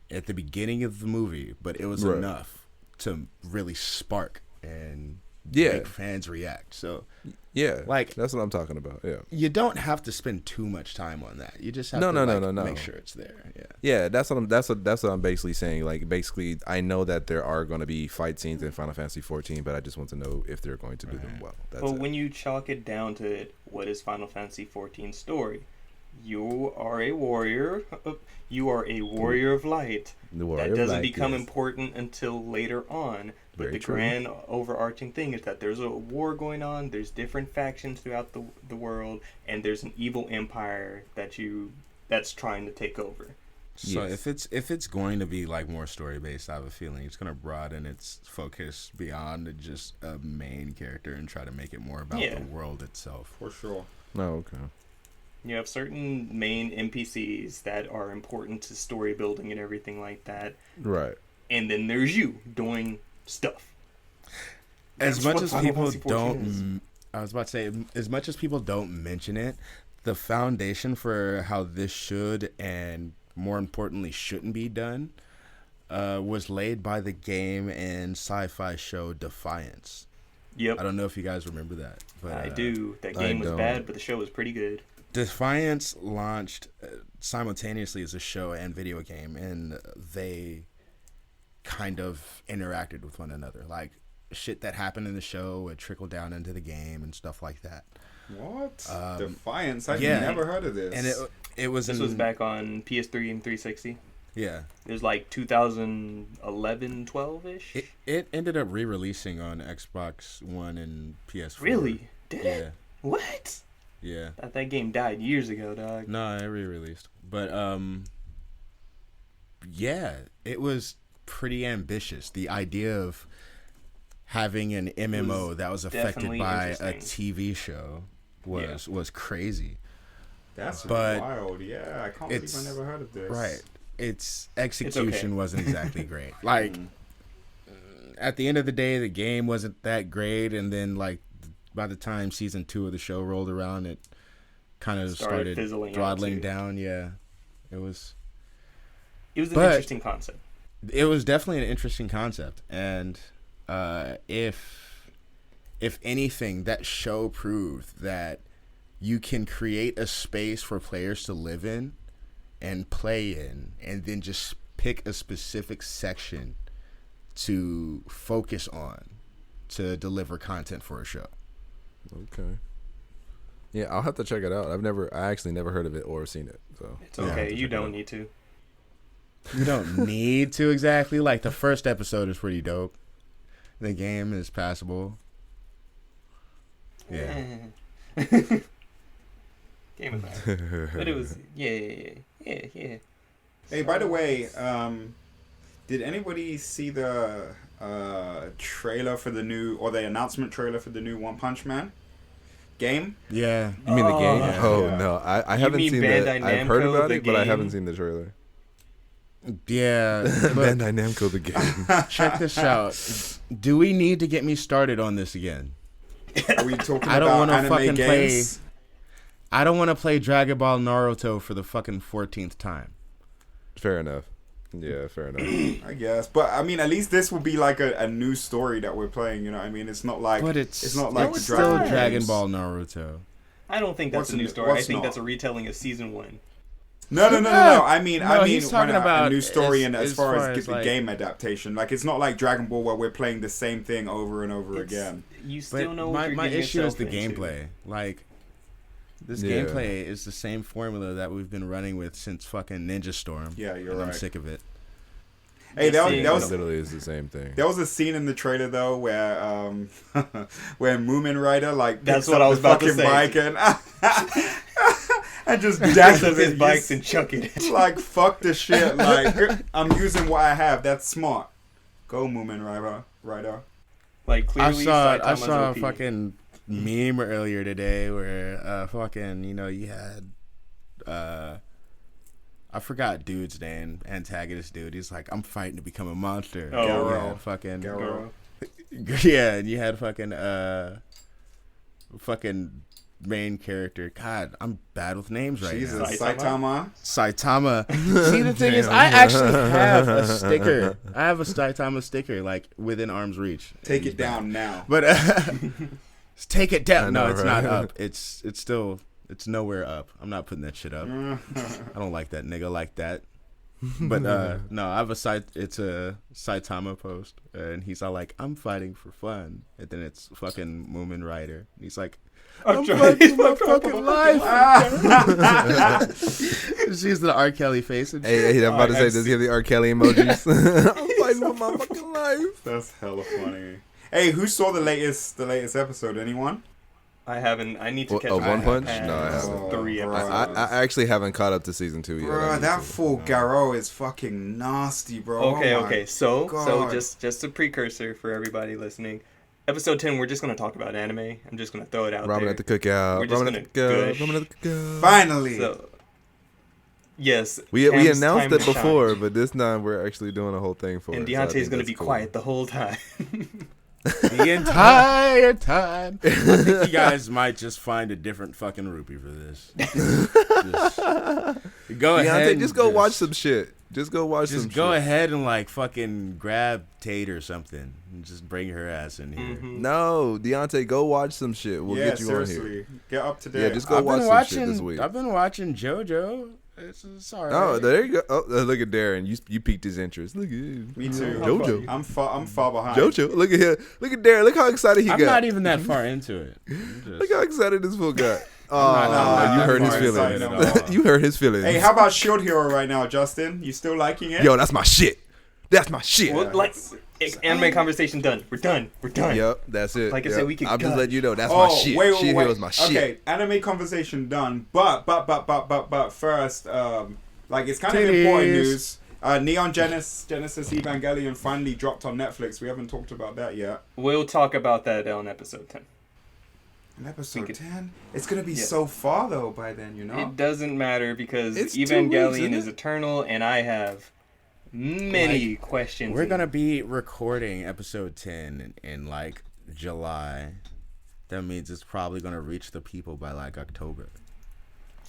at the beginning of the movie, but it was enough to really spark and make fans react. So like that's what I'm talking about. Yeah, you don't have to spend too much time on that. You just have to make sure it's there. Yeah, that's what I'm basically saying. Like basically, I know that there are going to be fight scenes in Final Fantasy 14, but I just want to know if they're going to do them well. But when you chalk it down to it, what is Final Fantasy 14's story? You are a warrior. You are a warrior of light. That doesn't become important until later on. But the grand overarching thing is that there's a war going on. There's different factions throughout the world, and there's an evil empire that's trying to take over. So if it's going to be like more story based, I have a feeling it's going to broaden its focus beyond just a main character and try to make it more about the world itself. For sure. Oh, okay. You have certain main NPCs that are important to story building and everything like that. Right. And then there's you doing stuff. As much as people don't, I was about to say, as much as people don't mention it, the foundation for how this should and more importantly shouldn't be done was laid by the game and sci-fi show Defiance. Yep. I don't know if you guys remember that, but I do. That game was bad, but the show was pretty good. Defiance launched simultaneously as a show and video game, and they kind of interacted with one another. Like shit that happened in the show would trickle down into the game and stuff like that. What? Defiance? I've never heard of this. And it was was back on PS3 and 360. Yeah. It was like 2011, 12-ish. It ended up re-releasing on Xbox One and PS4. Really? Did it? Yeah. What? Yeah. That game died years ago, dog. No, it re-released. But yeah, it was pretty ambitious. The idea of having an MMO that was affected definitely by a interesting. TV show was crazy. That's But wild. Yeah, I can't believe I never heard of this. Right. Its execution okay. wasn't exactly great. Like at the end of the day, the game wasn't that great, and then like by the time season 2 of the show rolled around, it kind of started fizzling out, throttling too. down. Yeah, it was. It was an But- interesting concept. It was definitely an interesting concept, and if anything, that show proved that you can create a space for players to live in and play in, and then just pick a specific section to focus on to deliver content for a show. Okay. Yeah, I'll have to check it out. I actually never heard of it or seen it. So It's Yeah, I have okay. to You check it don't out. need to. You don't need to exactly. Like the first episode is pretty dope. The game is passable. Yeah. Game was nice. But it was yeah. Hey, by the way, did anybody see the trailer for the new, or the announcement trailer for the new One Punch Man game? Yeah. you mean the game? Yeah. Oh Yeah. no, I You haven't mean seen Bandai that. I've heard Namco, about the it, but I haven't game? seen the trailer. Yeah. Look, Bandai Namco the game. check this out. Do we need to get me started on this again? Are we talking I don't about wanna anime fucking games? I don't want to play Dragon Ball Naruto for the fucking 14th time. Fair enough. Yeah, fair enough. I guess, but I mean, at least this will be like a new story that we're playing. You know what I mean? It's not like But it's not like the it's still Dragon Dragon games. Ball Naruto. I don't think that's What's a new in- story. I what's think not? that's a retelling of season 1. No. I mean, No, I mean, he's talking when about a new story, and as as far far as as, the like- game adaptation, like it's not like Dragon Ball where we're playing the same thing over and over again. You still But know what you're my getting issue is yourself the into. gameplay. Like this Yeah. gameplay is the same formula that we've been running with since fucking Ninja Storm. Yeah, you're and I'm right. sick of it. Hey, that Seeing- was Literally is the same thing. there was a scene in the trailer though where where Moomin Rider like That's picks what up I was the about to fucking say. bike and just Dashes dashes his it. bikes and chucking it. Like fuck the shit. Like I'm using what I have. That's smart. Go Moomin Rider. Like I clearly, saw Saitama's a OP. fucking meme earlier today where fucking you had I forgot dude's name, antagonist dude. He's like, I'm fighting to become a monster. Oh, You Garo. had fucking Garo. yeah, and you had fucking main character. God, I'm bad with names right Jesus, now. Saitama. Saitama. See, the thing is, I actually have a sticker. I have a Saitama sticker, like, within arm's reach. Take it down now. But take it down. I No, know, it's right? not up. It's still, it's nowhere up. I'm not putting that shit up. I don't like that nigga like that. But no, I have it's a Saitama post, and he's all like, I'm fighting for fun. And then it's fucking Moomin Rider. And he's like, I'm fighting for my fucking life. She's the R. Kelly face. And shit. Hey, I'm about to say, I've does he have the R. Kelly emojis? I'm fighting for my fucking life. That's hella funny. Hey, who saw the latest episode? Anyone? I haven't. I need to What, catch of up. One Punch? Past No, I haven't. 3 Bro. episodes. I actually haven't caught up to season 2 yet. I Bro, need that to. fool Garo is fucking nasty, bro. Okay, Oh my okay. So God. just a precursor for everybody listening. Episode 10, we're just gonna talk about anime. I'm just gonna throw it out Robin there. at the cookout. We're just Robin at the gonna cookout. gush. Robin at the cookout. Finally. So, yes, We Cam's announced time it to shine. before, but this time we're actually doing a whole thing for And it. so I Deontay's think gonna that's be cool. quiet the whole time. The entire time. I think you guys might just find a different fucking rupee for this. Just go ahead. Deontay, and just go watch some shit. Just go watch some Just go shit. ahead and like fucking grab Tate or something and just bring her ass in here. Mhm. No, Deontay, go watch some shit. We'll yeah, get you on seriously. here. Get up to date. Yeah, just go watch some shit this week. I've been watching JoJo. It's alright. Oh, there you go. Oh, look at Darren. You piqued his interest. Look at you. Me too. JoJo. I'm far behind. JoJo. Look at him. Look at Darren. Look how excited he I'm got. not even that far into it. I'm just- Look how excited this fool got. not Oh, you that hurt his far feelings. inside at all. You hurt his feelings. Hey, how about Shield Hero right now, Justin? You still liking it? Yo, that's my shit. That's my shit. Well, like Anime conversation done. We're done. We're done. Yep, that's it. Like I yep. said, we can I'm just cut. letting you know that's my shit. Wait, Shit Hill is my shit. Okay, anime conversation done. But first, like it's kind of Titties. important news. Neon Genesis Evangelion finally dropped on Netflix. We haven't talked about that yet. We'll talk about that on episode 10. On episode could- 10? It's gonna be Yeah. so far though by then, you know. It doesn't matter because It's 2 weeks, Evangelion isn't is it? eternal, and I have many questions. We're gonna be recording episode 10 in like July. That means it's probably gonna reach the people by like October.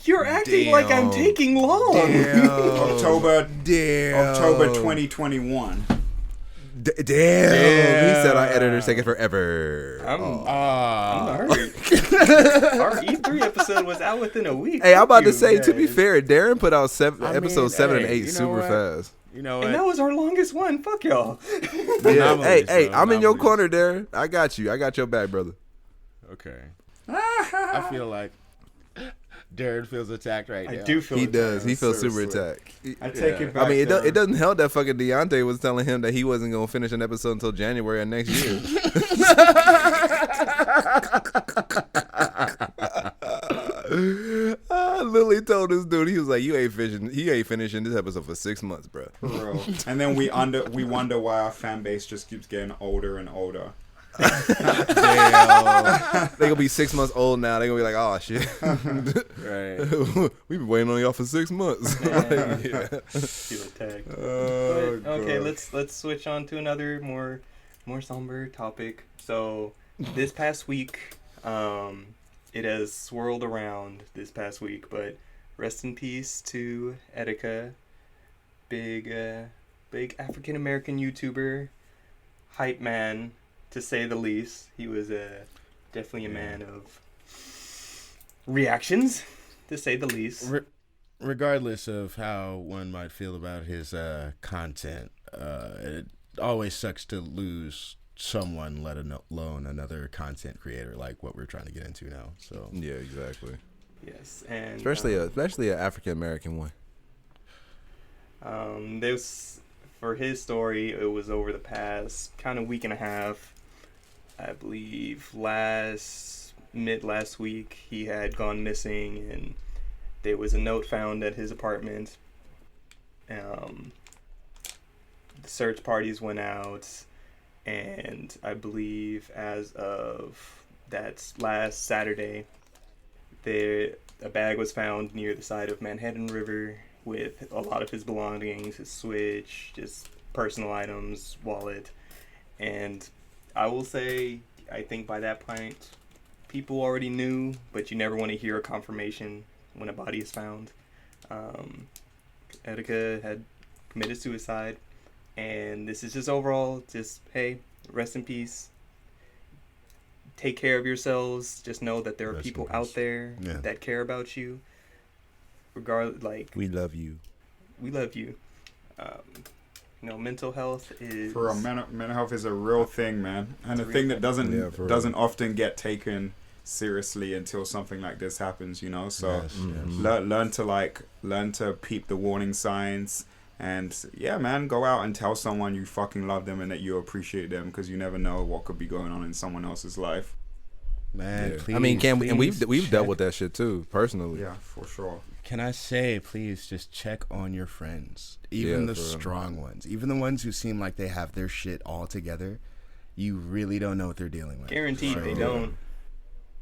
You're acting like I'm Damn. taking long. October Damn. 2021. Damn. He said our editor's taking forever. I'm Ah, hurt. Our E3 episode was out within a week. Hey, I'm about to You say, to be guys. fair, Darren put out I episode mean, 7 and hey, 8 you know super what? fast. you know And that what? was our longest one. Fuck y'all. Yeah. Hey, Anomalies, hey, though, I'm in your anomalies. corner, Darren. I got you. I got your back, brother. Okay. I feel like Darren feels attacked right I now. do feel He it. does. He feels super seriously. attacked. I take it back. I mean, it though. doesn't help that fucking Deontay was telling him that he wasn't going to finish an episode until January of next year. Lily told this dude, he was like, you ain't finishing this episode for 6 months, bro. For real. And then we wonder why our fan base just keeps getting older and older. Damn. They gonna be 6 months old now. They gonna be like, oh shit. Right. We've been waiting on y'all for 6 months. Like, yeah. Feel attacked. Oh, But, okay, God. let's switch on to another more somber topic. So this past week, it has swirled around this past week, but rest in peace to Etika, big African American YouTuber, hype man to say the least. He was definitely a man of reactions, to say the least. Regardless of how one might feel about his content, it always sucks to lose someone, let alone another content creator like what we're trying to get into now. So Yeah, exactly. Yes, and Especially an African American one. There's for his story. It was over the past kind of week and a half. I believe mid last week he had gone missing, and there was a note found at his apartment. The search parties went out, and I believe as of that last Saturday, a bag was found near the side of Manhattan River with a lot of his belongings, his Switch, just personal items, wallet, and I will say, I think by that point, people already knew, but you never want to hear a confirmation when a body is found. Etika had committed suicide, and this is just overall, just, hey, rest in peace. Take care of yourselves. Just know that there are Rest in people peace. out there Yeah. that care about you. Regardless, like, We love you. we love you. Mental health is... For real, mental health is a real thing, man, and a It's thing real. that doesn't Yeah, for real. doesn't often get taken seriously until something like this happens, you know. So Yes, Mhm. learn to peep the warning signs, and yeah, man, go out and tell someone you fucking love them and that you appreciate them, because you never know what could be going on in someone else's life. man, Yeah. please, I mean, and we've please dealt check- with that shit too, personally. Yeah, for sure. Can I say, please just check on your friends, even Yeah, the for real. strong ones, even the ones who seem like they have their shit all together. You really don't know what they're dealing with. Guaranteed So, they don't.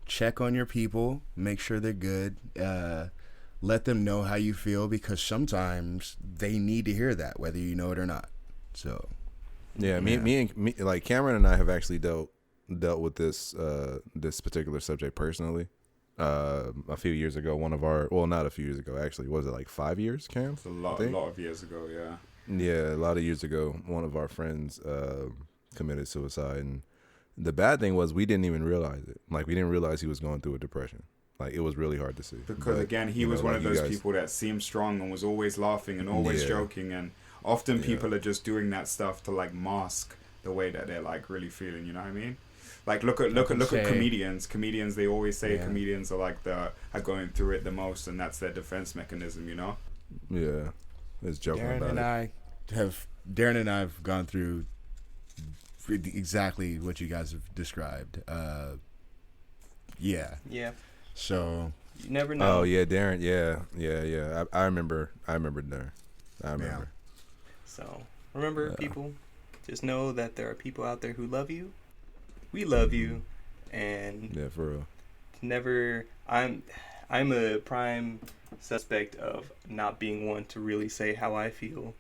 check on your people, make sure they're good. Let them know how you feel, because sometimes they need to hear that, whether you know it or not. So Yeah, me, like Cameron and I have actually dealt with this particular subject personally. A few years ago, not a few years ago, actually, was it like 5 years, Cam? It's a lot of years ago. Yeah. Yeah, a lot of years ago, one of our friends committed suicide, and the bad thing was we didn't even realize it. Like, we didn't realize he was going through a depression. Like, it was really hard to see. Because But, again, he you was know, one like of you those guys- people that seemed strong and was always laughing and always Yeah. joking, and often Yeah. people are just doing that stuff to like mask the way that they're like really feeling. You know what I mean? Like look at comedians. Comedians, they always say comedians are like are going through it the most, and that's their defense mechanism. You know? Yeah, it's joking about it. Darren and I have gone through exactly what you guys have described. Yeah. Yeah. So. You never know. Oh yeah, Darren. Yeah. I remember Darren. I remember. So remember, people, just know that there are people out there who love you. We love you, and Yeah, for real. never. I'm a prime suspect of not being one to really say how I feel.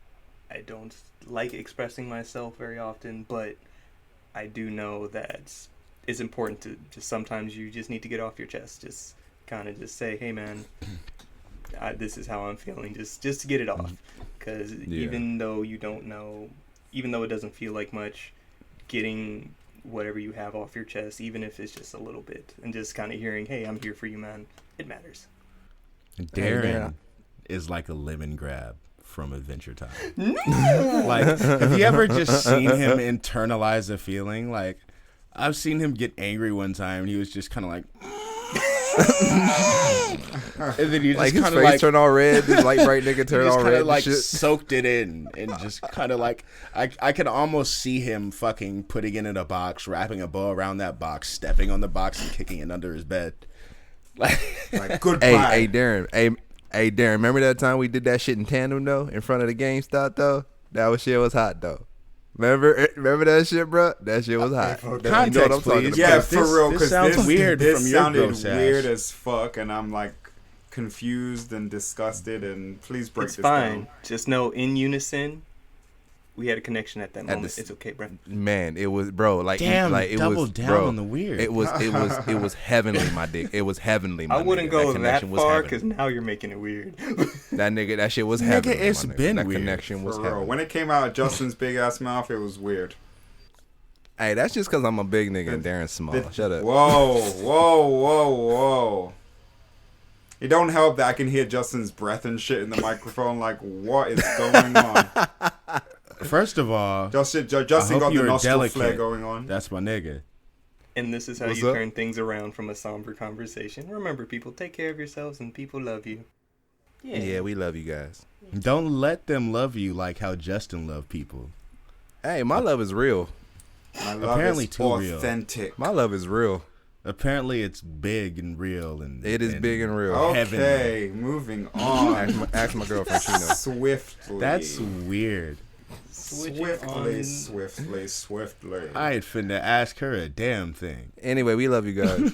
I don't like expressing myself very often, but I do know that it's important to just sometimes you just need to get off your chest. Just kind of just say, hey man, this is how I'm feeling. Just to get it off. Because even though you don't know, even though it doesn't feel like much, getting whatever you have off your chest, even if it's just a little bit, and just kind of hearing, hey, I'm here for you, man, it matters. Darren is like a lemon grab from Adventure Time. Like, have you ever just seen him internalize a feeling? Like, I've seen him get angry one time, and he was just kind of like, and then you just Like his kind face of like turned all red, his light bright nigga turned all kind red. of and like shit. soaked it in, and just kind of like I can almost see him fucking putting it in a box, wrapping a bow around that box, stepping on the box, and kicking it under his bed. Like Goodbye. Hey, Darren. Hey, Darren. Remember that time we did that shit in tandem though, in front of the GameStop though? That shit was hot though. Remember that shit, bro? That shit was hot. Context, You know what I'm talking please. about. Yeah, This- for real. this Because sounds weird This from your sounded gross ass. weird as fuck, and I'm like confused and disgusted. And please break It's this fine. down. Just know, in unison, we had a connection at that moment. this- It's okay, bro. Man, it was, bro. Like, Damn, like it double was, down bro. on the weird. It was heavenly, my dick. It was heavenly, my I wouldn't nigga. go that connection was far heaven. because now you're making it weird. That shit was Nigga, heaven. it's been that weird. connection was For real. heaven. When it came out of Justin's big ass mouth, it was weird. Hey, that's just because I'm a big nigga and Darren's small. Shut up. Whoa. It don't help that I can hear Justin's breath and shit in the microphone. Like, what is going on? First of all, Justin hope got the you're nostril delicate. flare going on. that's my nigga. And this is how What's you up? turn things around from a somber conversation. Remember, people, take care of yourselves and people love you. Yeah, we love you guys. Don't let them love you like how Justin loved people. Hey, my love is real. My love Apparently is too real. authentic. My love is real. Apparently, it's big and real, and It is big and real. Okay, moving on. Ask my girlfriend, she knows. Swiftly. That's weird. Swiftly. I ain't finna ask her a damn thing. Anyway, we love you guys.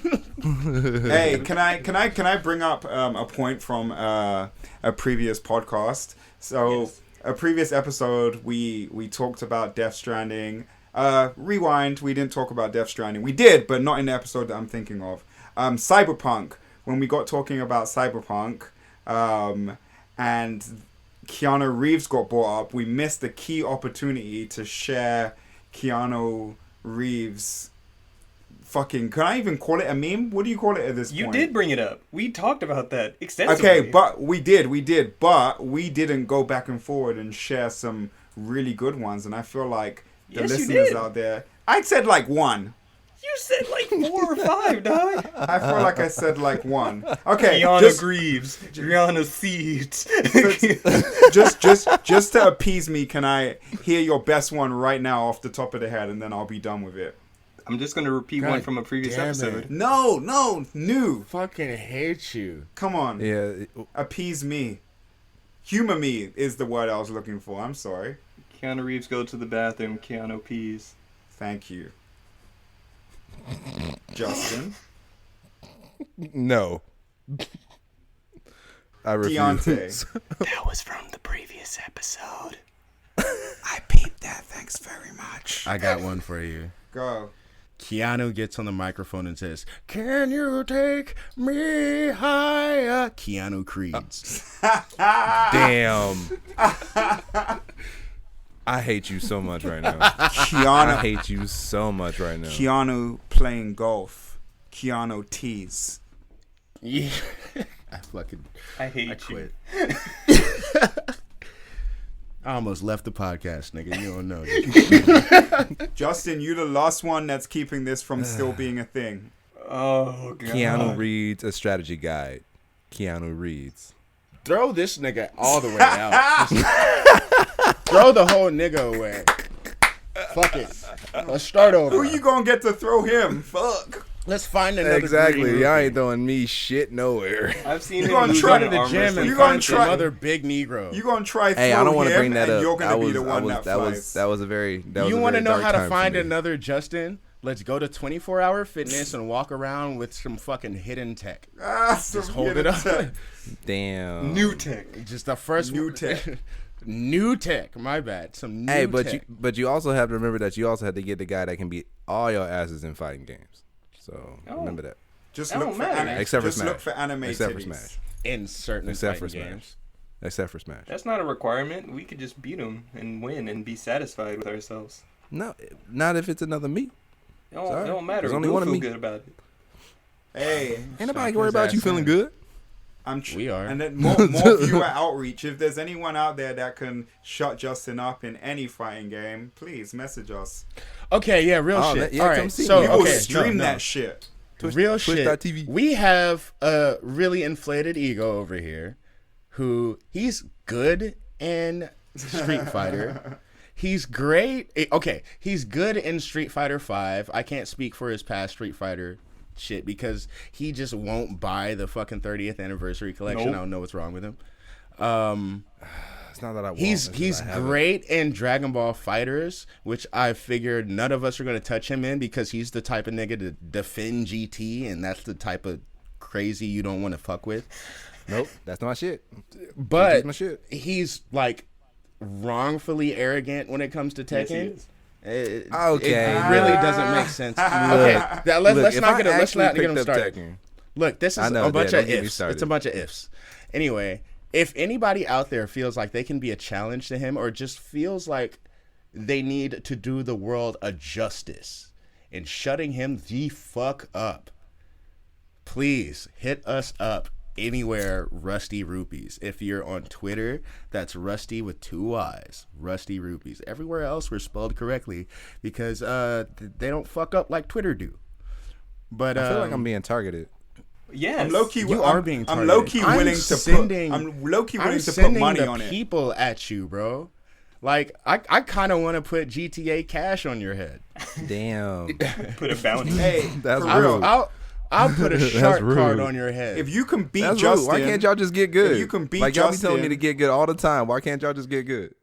Hey, can I bring up a point from a previous podcast? So Yes. a previous episode we talked about Death Stranding. Rewind, we didn't talk about Death Stranding. We did, but not in the episode that I'm thinking of. Cyberpunk. When we got talking about Cyberpunk, and Keanu Reeves got brought up, we missed the key opportunity to share Keanu Reeves. Fucking, can I even call it a meme? What do you call it at this You point? did bring it up. We talked about that extensively. Okay, but we did, but we didn't go back and forward and share some really good ones, and I feel like the Yes, you listeners did. out there, I said like one. You said like 4 or 5, dog. I feel like I said like one. Okay, Keanu Greaves, Rihanna Seeds. just to appease me, can I hear your best one right now off the top of the head, and then I'll be done with it. I'm just going to repeat God one from a previous damn episode. it. No, new. Fucking hate you. Come on, Yeah, appease me. Humor me is the word I was looking for. I'm sorry. Keanu Reeves go to the bathroom, Keanu pees. Thank you, Justin. no. I refuse. Deontay. That was from the previous episode. I peeped that. Thanks very much. I got one for you. Go. Keanu gets on the microphone and says, "Can you take me higher?" Keanu Creeds. Damn. I hate you so much right now. I Keanu. hate you so much right now. Keanu playing golf. Keanu tease. Yeah. I hate I you. quit. I almost left the podcast, nigga. You don't know. Justin, you the last one that's keeping this from still being a thing. Oh, God. Keanu reads a strategy guide. Keanu reads. Throw this nigga all the way out. Just throw the whole nigga away. Fuck it. Let's start over. Who you gonna get to throw him? Fuck. Let's find another Exactly. green Y'all rupee. ain't throwing me shit nowhere. I've seen him gonna lose try an to the arm Gym wrestling and You fight. gonna find try- some other big Negro. You gonna try Hey, I throw don't want to him, bring that and up. you're gonna be the that one was that that was flies. that was a very that was You a want to very know dark how to time for find me. another Justin? Let's go to 24-hour fitness and walk around with some fucking hidden tech. Just Hold it up. Damn. New tech. Just the first New one. tech. New tech. My bad. Some new Hey, tech. but you also have to remember that you also had to get the guy that can beat all your asses in fighting games. So remember that. Just That look don't for matter. Except for just Smash. look for anime Except for titties. Smash. In certain Except for fighting Smash. games. Except for Smash. That's not a requirement. We could just beat him and win and be satisfied with ourselves. No, not if it's another me. It don't matter. There's only We'll one of feel me. good about it. Hey, Ain't nobody Shop worried his about you ass feeling in. good. We are. And then more viewer outreach. If there's anyone out there that can shut Justin up in any fighting game, please message us. Okay, yeah, real Oh, shit. yeah, All come right, see so me. We will okay, stream no. that shit. Real shit. Twitch.tv. We have a really inflated ego over here who he's good in Street Fighter. He's great. Okay, he's good in Street Fighter 5. I can't speak for his past Street Fighter shit because he just won't buy the fucking 30th anniversary collection. Nope. I don't know what's wrong with him. It's not that I want. He's it's just I haven't. great in Dragon Ball Fighters, which I figured none of us are going to touch him in because he's the type of nigga to defend GT, and that's the type of crazy you don't want to fuck with. Nope, that's not my shit. But That's my shit. he's like wrongfully arrogant when it comes to Yes, he Tekken. is. Okay, It really doesn't make sense. Okay, now let's if not I get let's not actually get him picked up started. Tekken- Look, this is I know, a bunch yeah, of don't get me ifs. started. It's a bunch of ifs. Anyway, if anybody out there feels like they can be a challenge to him or just feels like they need to do the world a justice in shutting him the fuck up, please hit us up anywhere, Rusty Rupees. If you're on Twitter, that's Rusty with 2 Y's, Rusty Rupees. Everywhere else we're spelled correctly because they don't fuck up like Twitter do. But I feel like I'm being targeted. Yes. I'm low key. you are being I'm targeted. low key I'm willing to sending- put. I'm low key I'm willing to put sending money the on it. people at you, bro. Like I kind of want to put GTA Cash on your head. Damn. Put a bounty. Hey, That's for rude. real. I'll put a shark rude. card on your head. If you can beat That's Justin, rude. Why can't y'all just get good? If you can beat like y'all be Justin, telling me to get good all the time. Why can't y'all just get good?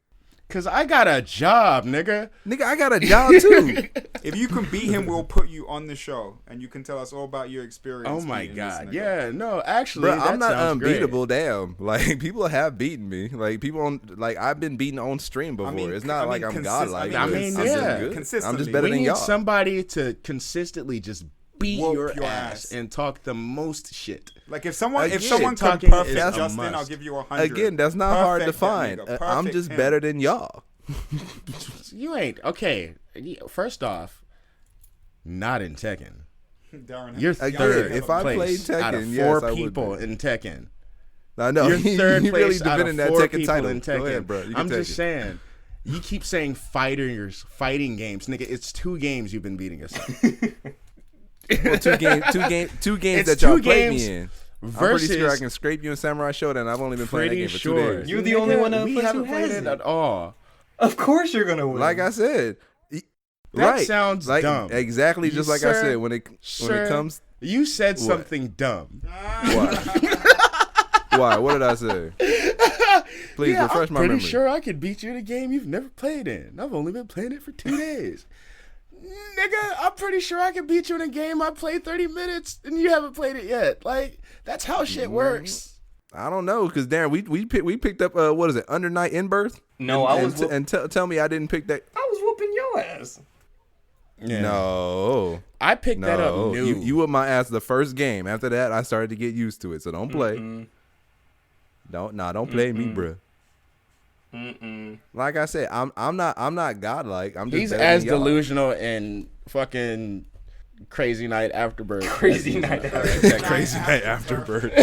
Cause I got a job, nigga. Nigga, I got a job too. if you can beat him, we'll put you on the show, and you can tell us all about your experience. Oh my beating this god, nigga. yeah, no, actually, Bro, that I'm not sounds great. unbeatable. Damn, like people have beaten me. Like people on, like I've been beaten on stream before. It's not like I'm godlike. I mean, I'm yeah. just good. Consistently. I'm just better We than need y'all. somebody to consistently just beat Whoop your your ass ass. and talk the most shit. Like if someone Again, can talking perfect is a Justin, I'll must. give you 100. Again, that's not hard to Perfect that find. nigga. I'm Perfect just him. better than y'all. You ain't okay. First off, not in Tekken. Darren, You're Again, third if I place played out of Tekken, 4 yes, I would people be. in Tekken. I know. You're third you really place out defending of that 4 Tekken people title. in Tekken. Go ahead, bro. You can I'm take just it. saying. You keep saying fighting games, nigga. It's 2 games you've been beating us at. Well, two games It's that y'all 2 played games me in. I'm versus pretty sure I can scrape you in Samurai Showdown. I've only been playing that pretty game for sure 2 days. You're the only one of we us who haven't played has it it. at all. Of course you're gonna win. Like I said, That right? sounds like, dumb. Exactly, just like I Sir, said when it comes. You said What? something dumb. Why? What did I say? Please Yeah, refresh I'm my pretty memory. sure I could beat you in a game you've never played in. I've only been playing it for 2 days. Nigga, I'm pretty sure I could beat you in a game I played 30 minutes and you haven't played it yet. Like, that's how shit works. I don't know, because Darren, we picked up what is it, Under Night in Birth? No, I was tell me I didn't pick that. I was whooping your ass. Yeah. No, I picked that up no, new. you whooped my ass the first game. After that, I started to get used to it. So don't play. Don't play me, bruh. Like I said, I'm not godlike. I'm just He's better as than y'all. delusional in fucking Crazy Night Afterbirth. Crazy Night Afterbirth. Crazy Night Afterbirth.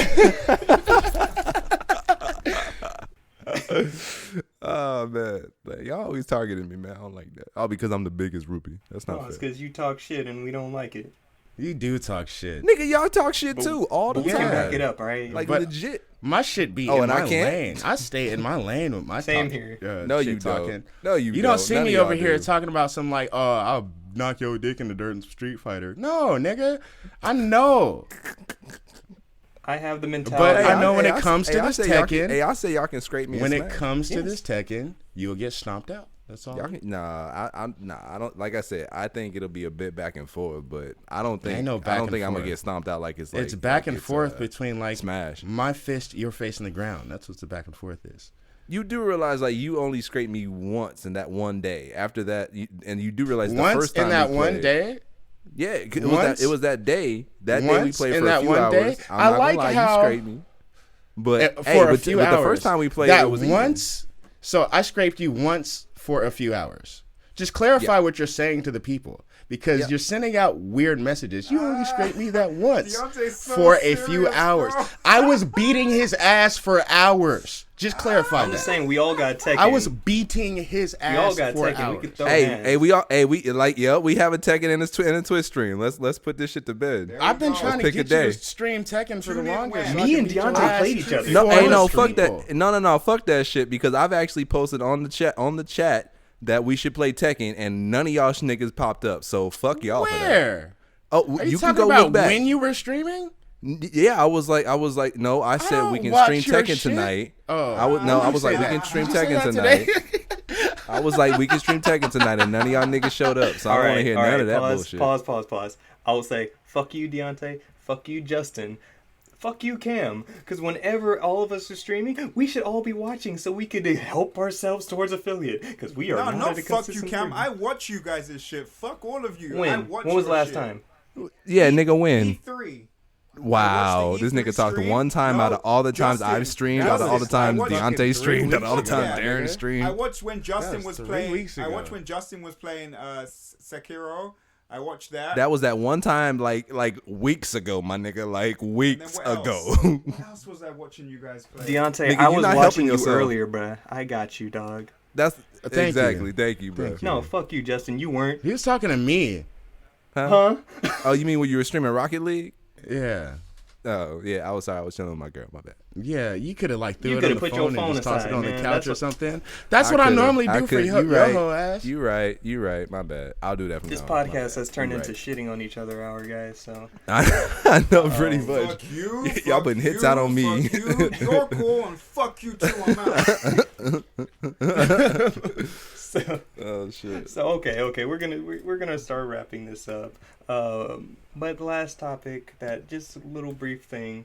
Oh man, like, y'all always targeting me, man. I don't like that. Oh, because I'm the biggest rupee. That's not No, it's fair. because you talk shit and we don't like it. You do talk shit. Nigga, y'all talk shit too all the But we time. can back it up, all right? Like But- legit. My shit be Oh, in and I my can't? lane. I stay in my lane with my Same talk, here. No, shit you talking. don't. No, you You don't. don't see None me of over y'all here do. talking about some like, oh, I'll knock your dick in the dirt in Street Fighter. No, nigga. I know. I have the mentality. But I know when it comes to I this say y'all Tekken- can- I say y'all can scrape me. When and it smash. comes to Yes. this Tekken, you'll get stomped out. That's all. Y'all can, I don't. Like I said, I think it'll be a bit back and forth, but I don't think. Ain't no back I don't and think I'm gonna forth. get stomped out like it's like. It's back like and it's, forth between like smash. my fist, your face in the ground. That's what the back and forth is. You do realize like you only scraped me once in that one day. After that, and you do realize the Once first time in that we one played- day, Yeah, it Once- was that day. That day we once played in for a that few one hours. day, I'm I not like gonna lie, how- you scraped me. But for hey, a but, few but hours. the first time we played, that it was even. once. So I scraped you once for a few hours. Just clarify what you're saying to the people, because Yeah. you're sending out weird messages. You only scraped me that once Deontay's so for a few serious, hours. bro. I was beating his ass for hours. Just clarify I'm just that. saying we all got Tekken. I was beating his we all ass got for Tekken. hours. We could throw Hey, hands. we like we have a Tekken in a Twitch stream. Let's put this shit to bed. There I've been go. trying to Pick a get you day. to stream Tekken for the Tune in longest. when? so I Me can and beat your Deontay ass played each other. No, for hey, the no, stream. fuck that. No, fuck that shit. Because I've actually posted on the chat that we should play Tekken, and none of y'all niggas popped up. So fuck y'all for that. Where? Oh, Are you, you can talking go about look back. when you were streaming? Yeah, I was like, no, I said we don't can watch stream your Tekken shit. tonight. Oh. I was say like, we that? can stream Did you say Tekken that tonight. today? I was like, we can stream Tekken tonight, and none of y'all niggas showed up. So I don't want to hear none of that bullshit. Pause. I will say, fuck you, Deontay. Fuck you, Justin. Fuck you, Cam. Because whenever all of us are streaming, we should all be watching so we could help ourselves towards affiliate. Because we are No, not at a fuck you, consistent Cam. rate. I watch you guys' shit. Fuck all of you. I When? watch When was the your last shit. time? Yeah, nigga, win. E3. Wow, watched the this E3 nigga talked stream. one time No, out of all the times Justin, I've streamed, that out of all the was- times I watched Deontay fucking streamed, 3 out of all the weeks times ago, Darren nigga. streamed. I watched when Justin was 3 playing. weeks I ago. watched when Justin was playing Sekiro. I watched that. That was that one time, like weeks ago, my nigga, like And then weeks what ago. else? What else was I watching you guys play? Deontay, Nigga, I you was not watching helping you yourself. earlier, bruh. I got you, dog. That's Thank exactly. you. Thank you, bro. Thank you. No, fuck you, Justin. You weren't. He was talking to me. Huh? Oh, you mean when you were streaming Rocket League? Yeah. Oh, yeah. I was sorry. I was chilling with my girl. My bad. Yeah, you could have like threw You it on coulda the put your phone and phone just tossed it aside, on the man. couch That's or what- something. That's what I coulda- normally I do for could- your, you your right. whole ass. You right. My bad. I'll do that from This now on. My podcast bad. has turned You into right. shitting on each other, our guys. So I know pretty much. Fuck you. Y'all fuck putting hits you, out on me. Fuck you. You're cool, and fuck you too. I'm out. Oh shit. So okay, we're gonna start wrapping this up. But the last topic, that just a little brief thing,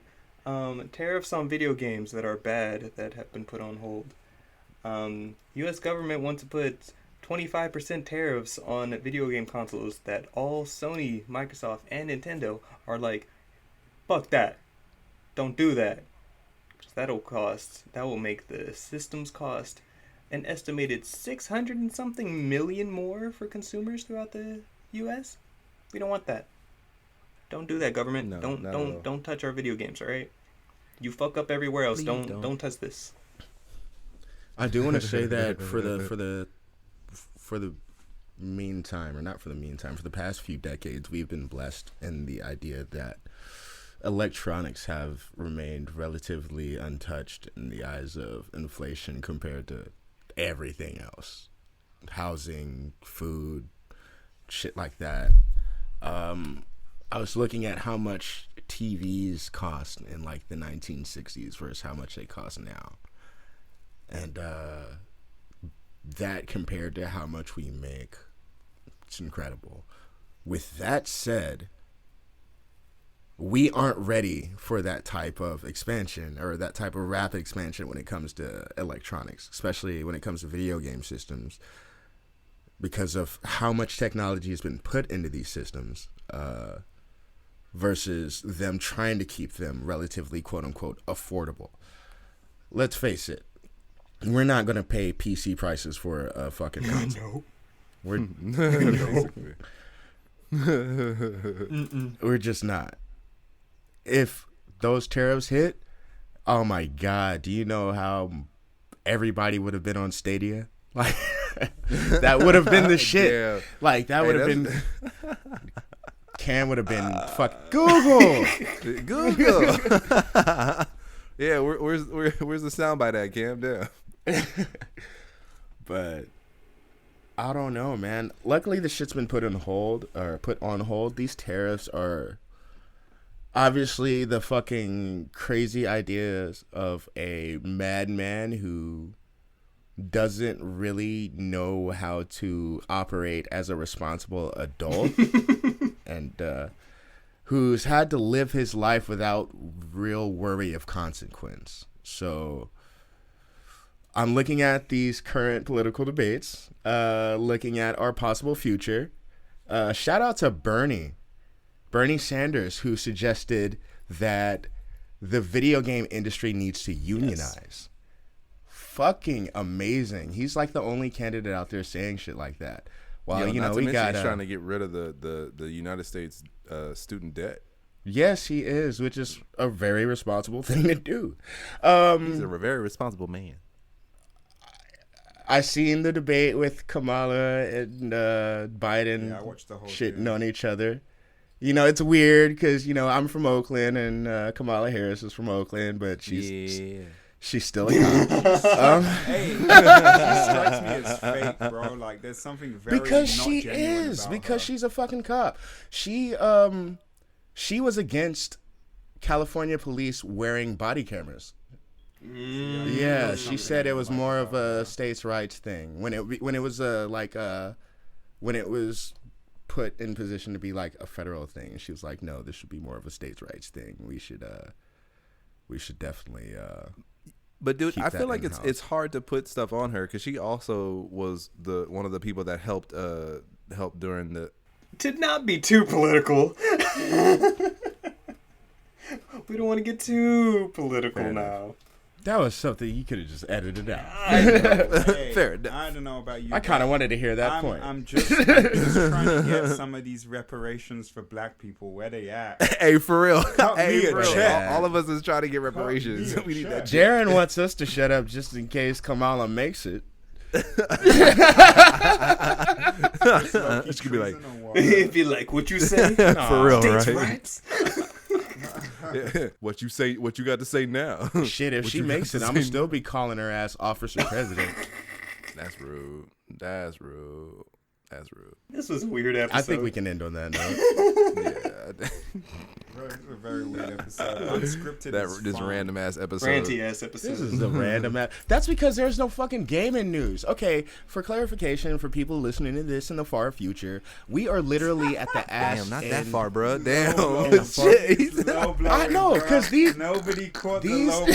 tariffs on video games that are bad that have been put on hold. U.S. government wants to put 25% tariffs on video game consoles that all Sony, Microsoft, and Nintendo are like, fuck that, don't do that. 'Cause that will make the systems cost an estimated 600 and something million more for consumers throughout the U.S. We don't want that. Don't do that, government. No, not at all. Don't touch our video games, all right? You fuck up everywhere else. Please Don't touch this. I do want to say that for the meantime, or not for the meantime, for the past few decades, we've been blessed in the idea that electronics have remained relatively untouched in the eyes of inflation compared to everything else. Housing, food, shit like that. I was looking at how much TVs cost in like the 1960s versus how much they cost now. And that compared to how much we make, it's incredible. With that said, we aren't ready for that type of expansion or that type of rapid expansion when it comes to electronics, especially when it comes to video game systems, because of how much technology has been put into these systems versus them trying to keep them relatively, quote unquote, affordable. Let's face it. We're not going to pay PC prices for a fucking console. We're we're just not. If those tariffs hit, oh my God, do you know how everybody would have been on Stadia? Like, that would have been the shit. Yeah. Like, that Hey, would have been Cam would have been fuck Google. Google. Yeah, where's the soundbite at, Cam? Damn. But I don't know, man. Luckily, the shit's been put on hold. These tariffs are obviously the fucking crazy ideas of a madman who doesn't really know how to operate as a responsible adult and who's had to live his life without real worry of consequence. So I'm looking at these current political debates, looking at our possible future. Shout out to Bernie Sanders, who suggested that the video game industry needs to unionize. Yes. Fucking amazing. He's like the only candidate out there saying shit like that. Well, we got trying to get rid of the United States student debt. Yes, he is, which is a very responsible thing to do. He's a very responsible man. I seen the debate with Kamala and Biden. Yeah, I watched the whole shitting thing on each other. You know, it's weird because, you know, I'm from Oakland and Kamala Harris is from Oakland, but she's still a cop. Hey, she strikes me as fake, bro. Like, there's something very because not she genuine is about because her. she's a fucking cop. She was against California police wearing body cameras. Yeah, she said it was more of a states' rights thing when it was put in position to be like a federal thing. She was like, no, this should be more of a states' rights thing. We should definitely. But dude, I feel like it's hard to put stuff on her because she also was one of the people that helped during the. To not be too political. We don't want to get too political now. That was something you could have just edited out. Hey, Fair enough. I don't know about you. I kind of wanted to hear that point. I'm just trying to get some of these reparations for black people. Where they at? Hey, for real. Cut me a check. All of us is trying to get reparations. We need that. Jaron wants us to shut up just in case Kamala makes it. It's gonna be like, It'd be like, what you say? for real, States' right? rights? Yeah. What you say? What you got to say now? Shit, if she makes it, I'm gonna still be calling her ass Officer President. That's rude. That's rude. This was a weird episode. I think we can end on that note. Yeah. It's a very weird episode. Unscripted. This random ass episode. Ranty ass episode. This is a random ass. That's because there's no fucking gaming news. Okay, for clarification, for people listening to this in the far future, we are literally at the ass. Damn, not that far, bro. Damn. Shit. I know, because these nobody caught these- the low blow.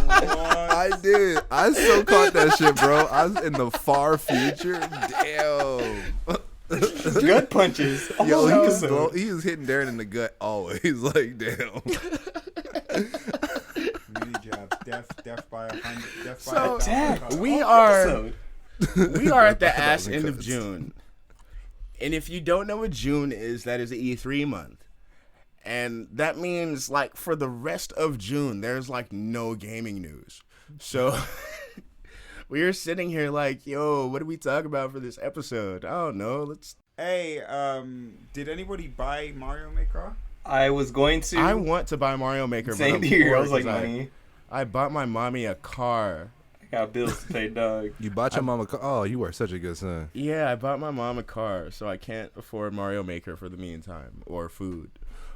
Like, what? I did. I so caught that shit, bro. I was in the far future. Damn. gut punches. Yo, All he was episode. hitting Darren in the gut always. Like, damn. Really jabs. Death by 100. Death by So, 1,000. we All are episode. at the ass end of June. And if you don't know what June is, that is E3 month. And that means, like, for the rest of June, there's, like, no gaming news. So we are sitting here like, yo, what do we talk about for this episode? I don't know. Let's. Hey, did anybody buy Mario Maker? I was going to. I want to buy Mario Maker. Same but I'm here. I poor was like, 'cause money. I bought my mommy a car. I got bills to pay, dog. You bought your mama. Oh, you are such a good son. Yeah, I bought my mom a car, so I can't afford Mario Maker for the meantime or food.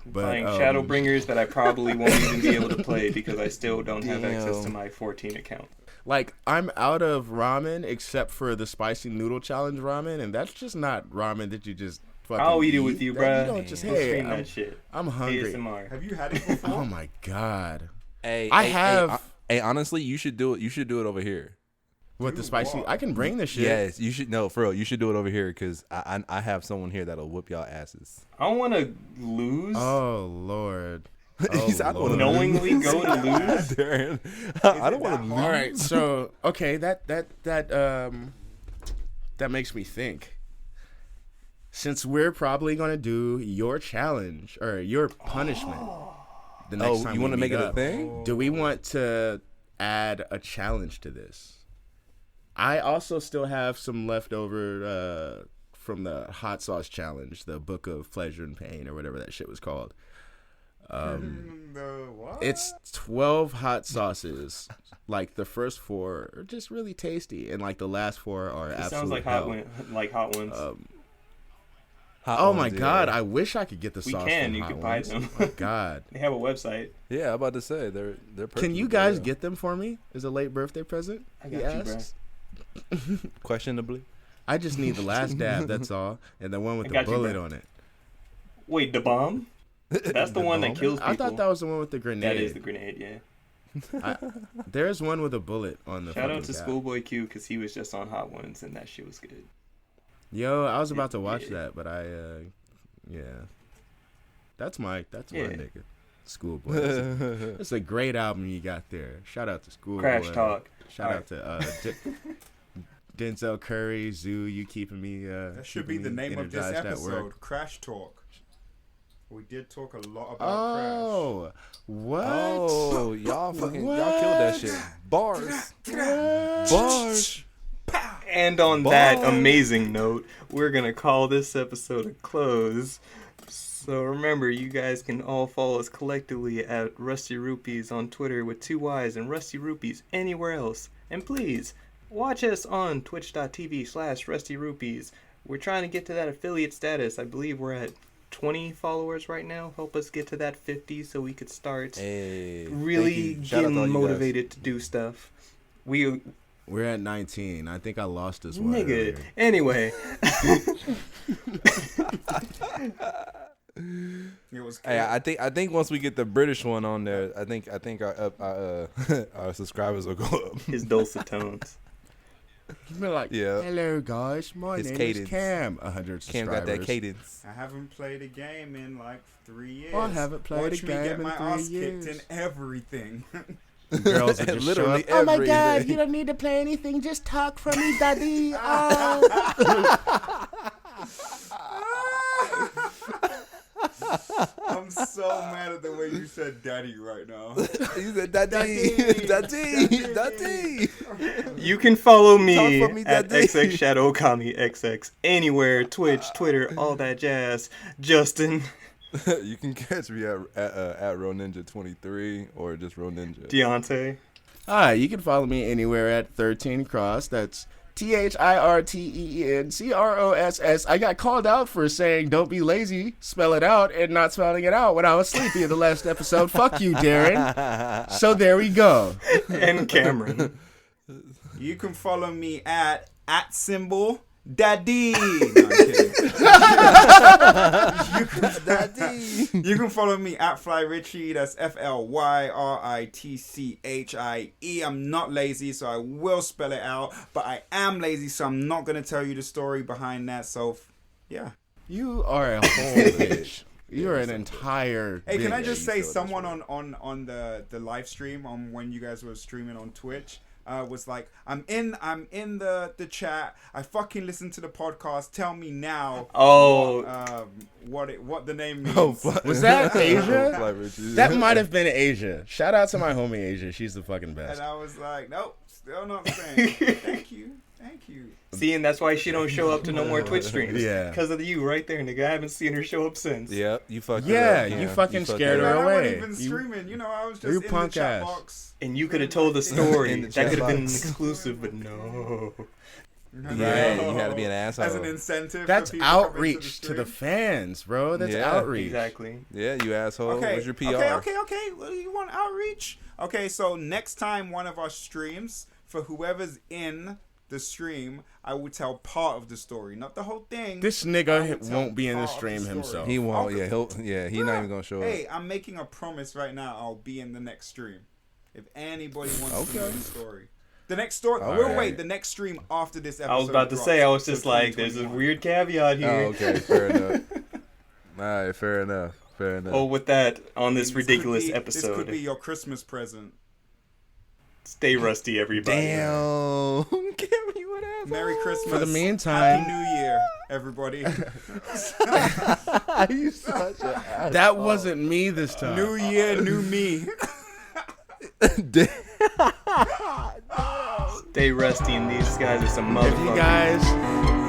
But Playing Shadowbringers that I probably won't even be able to play because I still don't have access to Damn. my 14 account. like, I'm out of ramen except for the spicy noodle challenge ramen, and that's just not ramen that you just fucking I'll eat it with you, That bruh. You don't just, We'll hey, stream that shit. I'm hungry. ASMR. Have you had it before? Oh my god. Hey, I have Hey, honestly, you should do it. You should do it over here. with the spicy. I can bring the shit. Yes, you should. No, for real, you should do it over here because I have someone here that'll whoop y'all asses. I don't want to lose. Oh lord. He said, I don't wanna knowingly go to lose. Darren, I don't want to lose. All right, so okay, that makes me think. Since we're probably gonna do your challenge or your punishment the next time you want to make it a up, thing? do we want to add a challenge to this? I also still have some leftover from the hot sauce challenge, the Book of Pleasure and Pain or whatever that shit was called. The what? It's 12 hot sauces. Like the first 4 are just really tasty, and like the last 4 are It absolute sounds like hell. hot ones. Hot Oh ones, my yeah. god, I wish I could get the We sauce can, from you Hot can buy Ones. them. Oh my god. They have a website. Yeah, I'm about to say they're Can you purchasable, guys yeah. get them for me as a late birthday present? I He got you, bro. asks. questionably? I just need the last dab, that's all, and the one with I the got you, bullet bro. on it. Wait, the bomb? That's the one that bomb? kills people. I thought that was the one with the grenade. That is the grenade, yeah. There's one with a bullet on the Shout out fucking to cap. Schoolboy Q because he was just on Hot Ones and that shit was good. Yo, I was about to watch Yeah. that, but yeah. That's my Yeah. nigga. Schoolboy. It's a great album you got there. Shout out to Schoolboy. Crashtalk. Shout out to Denzel Curry, Zoo. You keeping me? That should be the keeping me name of this energized at work. episode, Crash Talk. We did talk a lot about Oh, what? Oh, y'all killed that shit. Bars. What? Bars. And on that amazing note, we're going to call this episode a close. So remember, you guys can all follow us collectively at Rusty Rupees on Twitter with 2 Y's and Rusty Rupees anywhere else. And please, watch us on twitch.tv/Rusty Rupees. We're trying to get to that affiliate status. I believe we're at 20 followers right now. Help us get to that 50 so we could start Hey, really thank you. Shout out to all getting you guys. motivated to do stuff. We're at 19. I think I lost this one. Nigga. earlier. Anyway. It was Hey, I think once we get the British one on there, I think our our subscribers will go up. His dulcet tones. Be like, Yeah. hello guys, my His name cadence. is Cam. 100 Cam subscribers. got that cadence. I haven't played a game in like 3 years. I haven't played Watch a me game get in my 3 ass years. kicked in everything. Girls are just Literally show up, oh my god, everything. you don't need to play anything, just talk for me, daddy. Oh. I'm so mad at the way you said daddy right now. He said, "Daddy, daddy, daddy." You can follow me, Talk for me, at daddy. XXShadowKamiXX anywhere, Twitch, Twitter, all that jazz. Justin, You can catch me at RoNinja23 or just RoNinja. Deontay, Hi, you can follow me anywhere at 13 Cross. That's THIRTENCROSS. I got called out for saying don't be lazy, spell it out, and not spelling it out when I was sleepy in the last episode. Fuck you, Darren. So there we go. and Cameron. You can follow me at symbol daddy. No, I'm kidding. You can follow me at Fly Richie. That's FLYRITCHIE. I'm not lazy, so I will spell it out. But I am lazy, so I'm not gonna tell you the story behind that. So, yeah. You are a whole bitch. You are an entire Hey, can I bitch. just say, someone on the live stream on when you guys were streaming on Twitch was like, I'm in the chat. I fucking listened to the podcast. Tell me now. Oh. What the name means. Was that Asia? Fly Richie. That might have been Asia. Shout out to my homie Asia. She's the fucking best. And I was like, nope, still not saying. Thank you. See, and that's why she don't show up to no more Twitch streams. Yeah. Because of you right there, nigga. I haven't seen her show up since. Yep, you fucked Yeah, it up. you fucking fucked scared it her up. I away. wasn't even You- streaming. You know, I was just you in the punk chat ass. box. And you could have told the story. In the That chat could have been an box. exclusive, but no. Yeah, you had to be an asshole. As an incentive. That's for people coming outreach to the stream. fans, bro. That's Yeah, outreach. Exactly. Yeah, you asshole. Okay. Where's your PR? Okay. Well, you want outreach? Okay, so next time one of our streams, for whoever's in the stream, I will tell part of the story, not the whole thing. This I nigga will tell won be in the part of stream story. himself. He won't. Okay. He's not even gonna show up. Hey, I'm making a promise right now. I'll be in the next stream. If anybody wants to know the story. The next story. All We'll right. wait. The next stream after this episode. I was about to drops, say, I was so just like, there's a 2021. weird caveat Oh, here. okay, fair enough. All right, fair enough. Oh, with that, on this This ridiculous could be- This episode, could be your Christmas present. stay rusty, everybody. Damn. Give me what happened. Merry Christmas. For the meantime- Happy New Year, everybody. You such a ass. That wasn't me this time. New Year, new me. Stay rusty, and these guys are some If you motherfuckers. guys